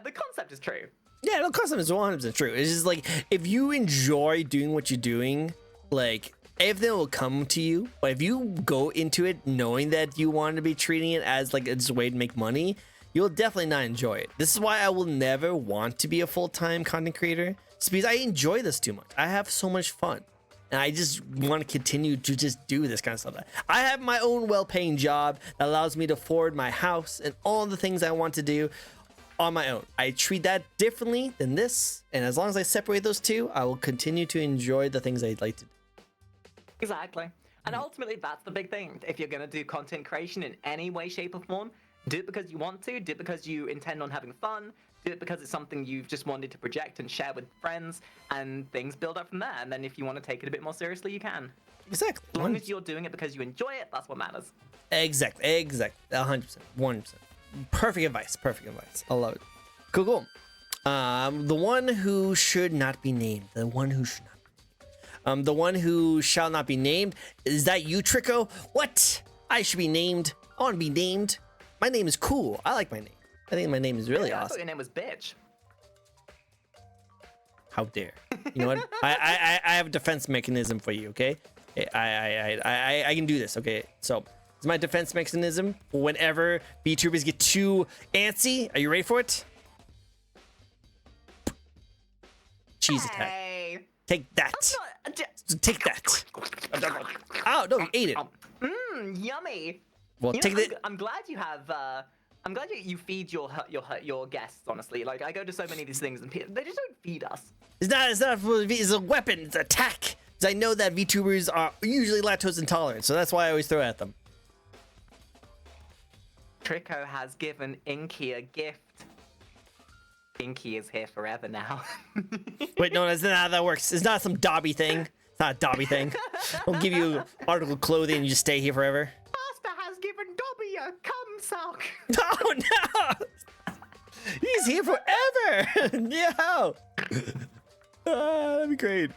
the concept is true. Yeah, the concept is 100% true. It's just like if you enjoy doing what you're doing, like everything will come to you. But if you go into it knowing that you want to be treating it as like it's a way to make money, you'll definitely not enjoy it. This is why I will never want to be a full-time content creator. It's because I enjoy this too much. I have so much fun. And I just want to continue to just do this kind of stuff. I have my own well-paying job that allows me to afford my house and all the things I want to do on my own. I treat that differently than this, and as long as I separate those two, I will continue to enjoy the things I'd like to do. Exactly. And ultimately, that's the big thing. If you're going to do content creation in any way, shape, or form, do it because you want to, do it because you intend on having fun, do it because it's something you've just wanted to project and share with friends, and things build up from there. And then if you want to take it a bit more seriously, you can. Exactly. As long as you're doing it because you enjoy it, that's what matters. Exactly. 100%. 100%. Perfect advice. I love it. Cool. The one who should not be named. The one who should not be named. The one who shall not be named. Is that you, Tricko? What? I should be named. I want to be named. My name is cool. I like my name. I think my name is really awesome. I thought your name was Bitch. How dare. You know what? I have a defense mechanism for you, okay? I can do this, okay? So it's my defense mechanism whenever VTubers get too antsy. Are you ready for it? Cheese attack. Take that. Take that. Oh, no, you ate it. Yummy. Well, take it. I'm glad you have. I'm glad you feed your guests. Honestly, like I go to so many of these things and they just don't feed us. It's a weapon. It's an attack. Because I know that VTubers are usually lactose intolerant, so that's why I always throw at them. Tricko has given Inky a gift. Inky is here forever now. Wait, no, that's not how that works. It's not some Dobby thing. It's not a Dobby thing. I'll give you article of clothing and you just stay here forever. Master has given Dobby a cum sock. Oh no! He's here forever. No. That'd be great.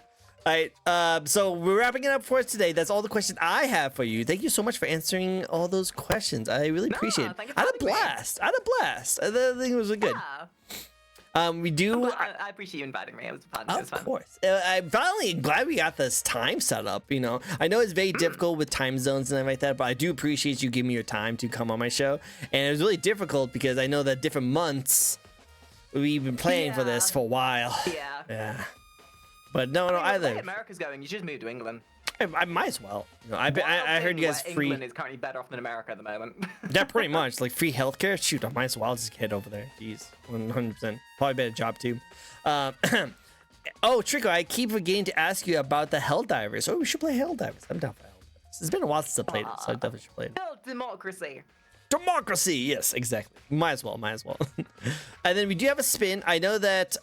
All right, so we're wrapping it up for us today. That's all the questions I have for you. Thank you so much for answering all those questions. I really appreciate it. I had a blast. I think it was really good. Yeah. We do. I appreciate you inviting me. It was fun. Of course. I'm finally glad we got this time set up. You know, I know it's very difficult with time zones and everything like that, but I do appreciate you giving me your time to come on my show. And it was really difficult because I know that different months we've been playing for this for a while. Yeah. Yeah. But no, either. The way America's going, you should move to England. I might as well. You know, I heard you guys free. England is currently better off than America at the moment. Yeah, pretty much. Like free healthcare. Shoot, I might as well just head over there. Jeez, 100%. Probably better job too. Oh, Tricko, I keep forgetting to ask you about the Helldivers. Oh, we should play Helldivers. I'm down for Helldivers. It's been a while since I played it, so I definitely should play it. Democracy. Democracy, yes, exactly. Might as well. And then we do have a spin. I know that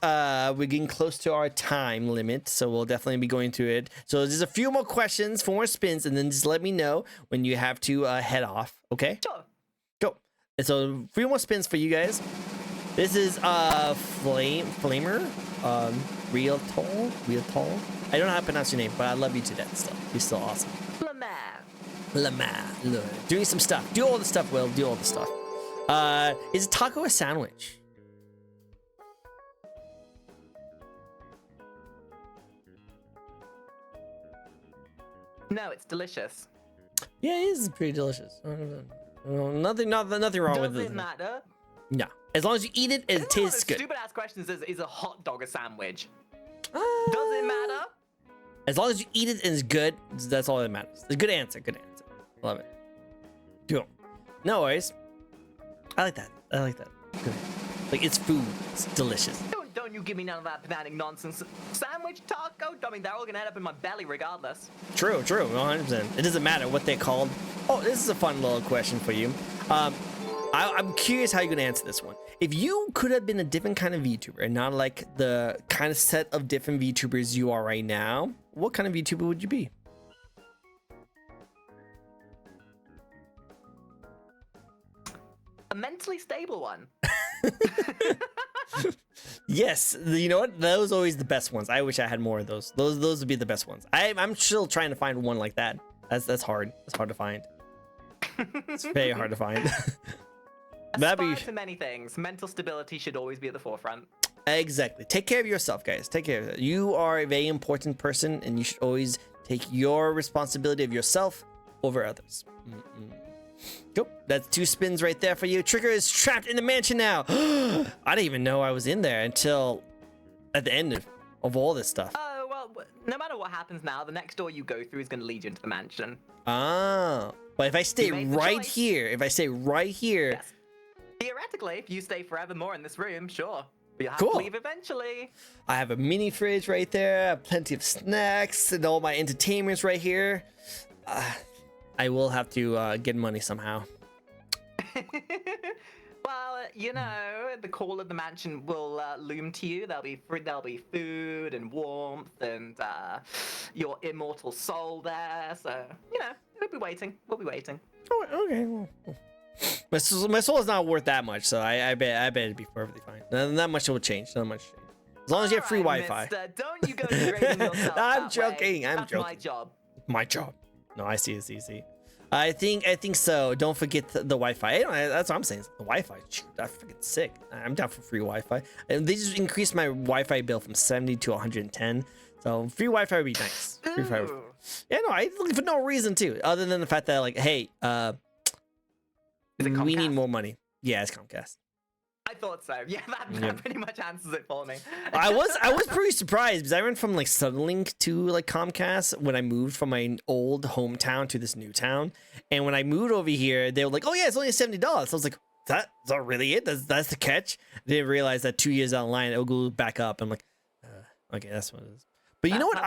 we're getting close to our time limit, so we'll definitely be going to it. So there's a few more questions, 4 more spins, and then just let me know when you have to head off, okay? Sure. Go. And so 3 more spins for you guys. This is Flamer, Real Tall. I don't know how to pronounce your name, but I love you to death still. You're still awesome. Lamar. Doing some stuff. Do all the stuff, Will. Do all the stuff. Is a taco a sandwich? No, it's delicious. Yeah, it is pretty delicious. Nothing wrong with it. Does it matter? No, as long as you eat it, it tastes good. Stupid ass questions is a hot dog a sandwich? Uh, Does it matter? As long as you eat it and it's good, that's all that matters. A good answer. Good answer. Love it. Cool. No worries. I like that. Good. Like, it's food. It's delicious. Don't you give me none of that pedantic nonsense. Sandwich, taco, I mean, they're all gonna end up in my belly regardless. True. 100%. It doesn't matter what they're called. Oh, this is a fun little question for you. I'm curious how you're gonna answer this one. If you could have been a different kind of VTuber and not like the kind of set of different VTubers you are right now, what kind of VTuber would you be? A mentally stable one. Yes, you know what? Those are always the best ones. I wish I had more of those. Those would be the best ones. I'm still trying to find one like that. That's hard. That's hard to find. It's very hard to find. Aspire to many things. Mental stability should always be at the forefront. Exactly. Take care of yourself, guys. Take care of it. You are a very important person, and you should always take your responsibility of yourself over others. Cool. That's 2 spins right there for you. Tricker is trapped in the mansion now. I didn't even know I was in there until at the end of all this stuff. Oh, well, no matter what happens now, the next door you go through is going to lead you into the mansion. Ah. But if I stay right here, yes. Theoretically, if you stay forevermore in this room, sure. But you'll have to leave eventually. I have a mini fridge right there. I have plenty of snacks and all my entertainments right here. I will have to get money somehow. Well, you know, the call of the mansion will loom to you. There'll be food and warmth and your immortal soul there. So, you know, we'll be waiting. Oh, okay. Well, my soul is not worth that much, so I bet it'd be perfectly fine. Not much will change. Not much. As long as you have free Wi-Fi. Mister, don't you go degrading yourself. I'm joking. That's my job. My job. No, I see. I think so. Don't forget the Wi-Fi. That's what I'm saying. The Wi-Fi. Shoot, that's freaking sick. I'm down for free Wi-Fi. And they just increased my Wi-Fi bill from 70 to 110. So free Wi-Fi would be nice. Free Wi-Fi. Yeah, no, I for no reason too, other than the fact that like, hey, we need more money. Yeah, it's Comcast. I thought so. Yeah, that pretty much answers it for me. I was pretty surprised because I went from like Suddenlink to like Comcast when I moved from my old hometown to this new town. And when I moved over here, they were like, "Oh yeah, it's only $70." So I was like, "Is that really it? That's the catch?" I didn't realize that 2 years down the line it'll go back up. I'm like, okay, that's what it is. But you know what?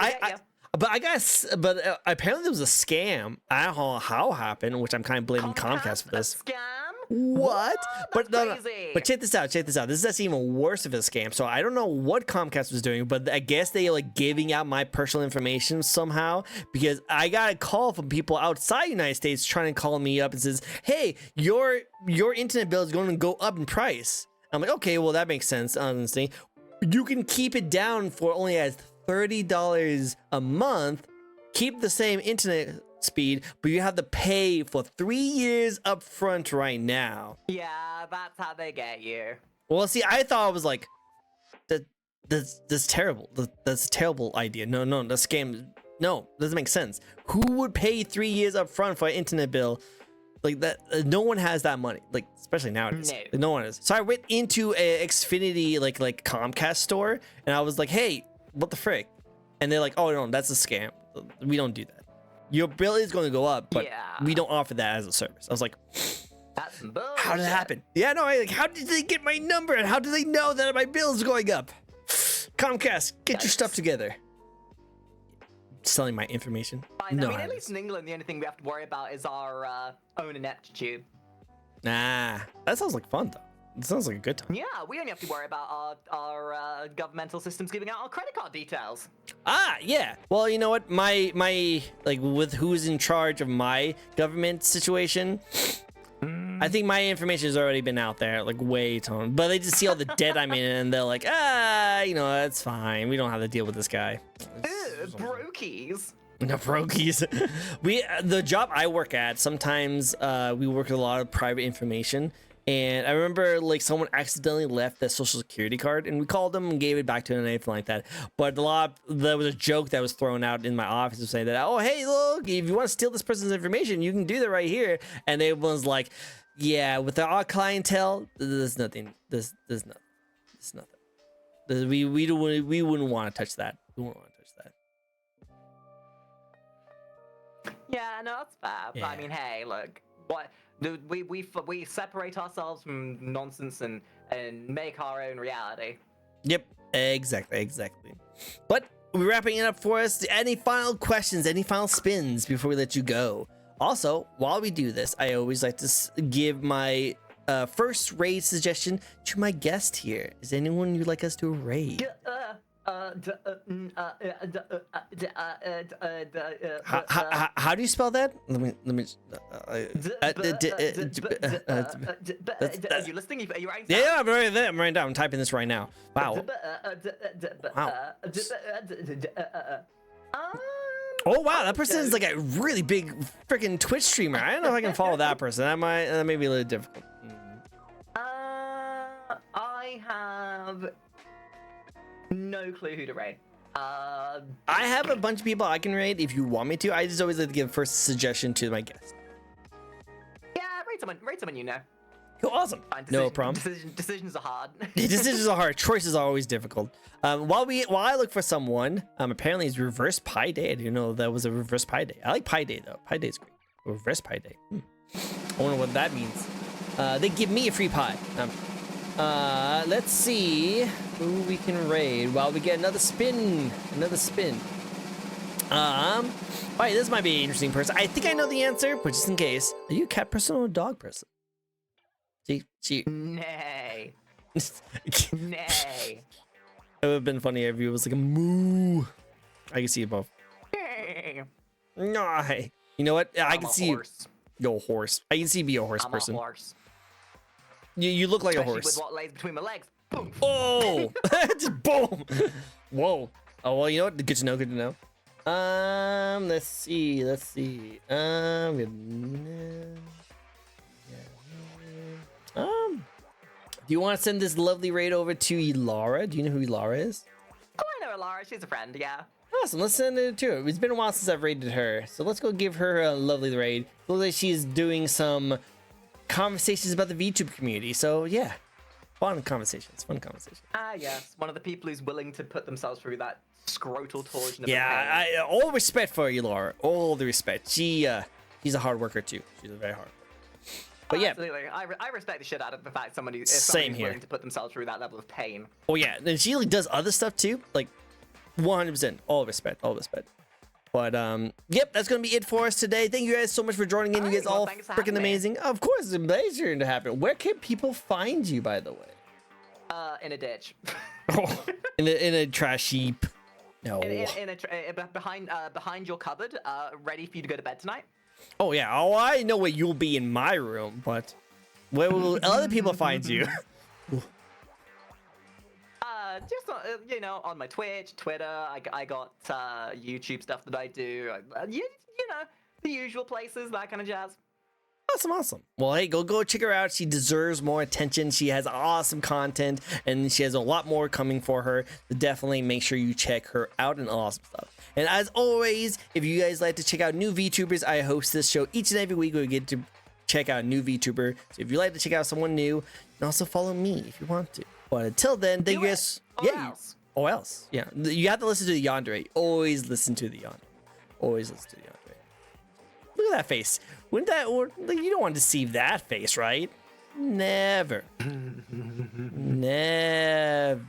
But apparently there was a scam. I don't know how it happened, which I'm kind of blaming Comcast for this. A scam? What? But no, crazy. but check this out. This is actually even worse of a scam. So I don't know what Comcast was doing, but I guess they like giving out my personal information somehow because I got a call from people outside the United States trying to call me up and says, "Hey, your internet bill is going to go up in price." I'm like, okay, well that makes sense. Honestly, you can keep it down for only as $30 a month. Keep the same internet speed, but you have to pay for 3 years up front right now. Yeah, that's how they get you. Well, see, I thought I was like, that's terrible. That's a terrible idea. No, the scam. No, doesn't make sense. Who would pay 3 years up front for an internet bill like that? No one has that money, like especially nowadays. No one is. So I went into a Xfinity like Comcast store, and I was like, hey, what the frick? And they're like, oh no, that's a scam. We don't do that. Your bill is going to go up, but we don't offer that as a service. I was like, that's bullshit. How did it happen? Yeah, no, how did they get my number? And how do they know that my bill is going up? Comcast, get your stuff together. Selling my information. Fine. No, I mean, at least in England, the only thing we have to worry about is our own ineptitude. Nah, that sounds like fun, though. It sounds like a good time. Yeah, we only have to worry about our governmental systems giving out our credit card details. Ah, yeah. Well, you know what? My like with who's in charge of my government situation, I think my information has already been out there, like way too. But they just see all the debt I'm in, and they're like, you know, that's fine. We don't have to deal with this guy. Brokies. No brokies. The job I work at, sometimes we work with a lot of private information. And I remember like someone accidentally left their social security card, and we called them and gave it back to them and anything like that. But there was a joke that was thrown out in my office of saying that, oh, hey, look, if you want to steal this person's information, you can do that right here. And everyone's like, yeah, with our clientele, there's nothing. There's nothing. There's nothing. We wouldn't want to touch that. We wouldn't want to touch that. Yeah, no, that's fair. Yeah. I mean, hey, look, what we separate ourselves from nonsense and make our own reality. Yep, exactly. But we're wrapping it up for us. Any final questions? Any final spins before we let you go? Also, while we do this, I always like to give my first raid suggestion to my guest here. Is anyone you'd like us to raid? How do you spell that? Let me. Are you listening? Are you writing? Yeah, I'm right there. I'm writing down. I'm typing this right now. Wow. Oh wow, that person is like a really big freaking Twitch streamer. I don't know if I can follow that person. That may be a little difficult. I have no clue who to raid. I have a bunch of people I can raid if you want me to. I just always like to give first suggestion to my guest. Yeah, raid someone you know. Cool, awesome. No problem. Decisions are hard. Decisions are hard. Choices are always difficult. While I look for someone, apparently it's Reverse Pi Day. I didn't know that was a Reverse Pi Day. I like Pi Day though. Pi Day's great. Reverse Pi Day. I wonder what that means. They give me a free pie. Let's see who we can raid while we get another spin. All right, this might be an interesting person. I think I know the answer, but just in case, are you a cat person or a dog person? See. Nay. Nay. It would have been funny if it was like a moo. I can see it both. No, you know what? I can see horse. Yo, horse. I can see you be a horse person. I'm a horse. You look like Especially a horse. with what lays between my legs. Boom. Oh! Just boom! Whoa. Oh, well, you know what? Good to know. Let's see. Do you want to send this lovely raid over to Elara? Do you know who Elara is? Oh, I know Elara. She's a friend, yeah. Awesome, let's send it to her. It's been a while since I've raided her, so let's go give her a lovely raid. Looks like she's doing some conversations about the VTube community, so yeah. Fun conversations. Ah, yes. One of the people who's willing to put themselves through that scrotal torsion of yeah, all respect for Elara. All the respect. She's a hard worker too. She's a very hard worker. But yeah, absolutely. I respect the shit out of the fact somebody's willing to put themselves through that level of pain. Oh yeah, and she like does other stuff too, like 100%. All respect. But yep, that's gonna be it for us today. Thank you guys so much for joining in. You guys all freaking amazing. Of course, it's a pleasure to happen. Where can people find you, by the way? In a ditch. Oh, in a trash heap. No. Behind your cupboard, ready for you to go to bed tonight. Oh yeah. Oh, I know where you'll be in my room, but where will other people find you? Just on my Twitch, Twitter. I got YouTube stuff that I do. You know, the usual places, that kind of jazz. Awesome. Well, hey, go check her out. She deserves more attention. She has awesome content, and she has a lot more coming for her. So definitely make sure you check her out and awesome stuff. And as always, if you guys like to check out new VTubers, I host this show each and every week. We get to check out a new VTuber. So if you like to check out someone new, you can also follow me if you want to. But until then, thank you guys. Or else. Yeah. You have to listen to the yandere. Always listen to the yandere. Look at that face. Wouldn't that, or like, you don't want to deceive that face, right? Never. Never.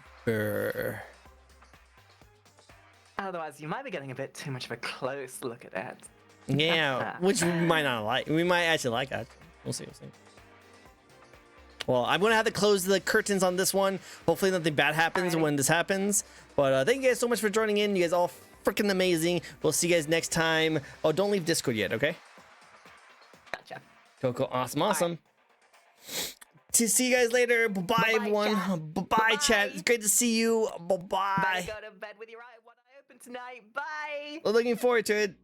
Otherwise, you might be getting a bit too much of a close look at it. Yeah, which we might not like. We might actually like that. We'll see. Well, I'm going to have to close the curtains on this one. Hopefully nothing bad happens when this happens. But thank you guys so much for joining in. You guys all freaking amazing. We'll see you guys next time. Oh, don't leave Discord yet, okay? Gotcha. Cool. Awesome. To see you guys later. Bye-bye, everyone. Bye, chat. It's great to see you. Bye-bye. Go to bed with your eye one eye open tonight. Bye. Looking forward to it.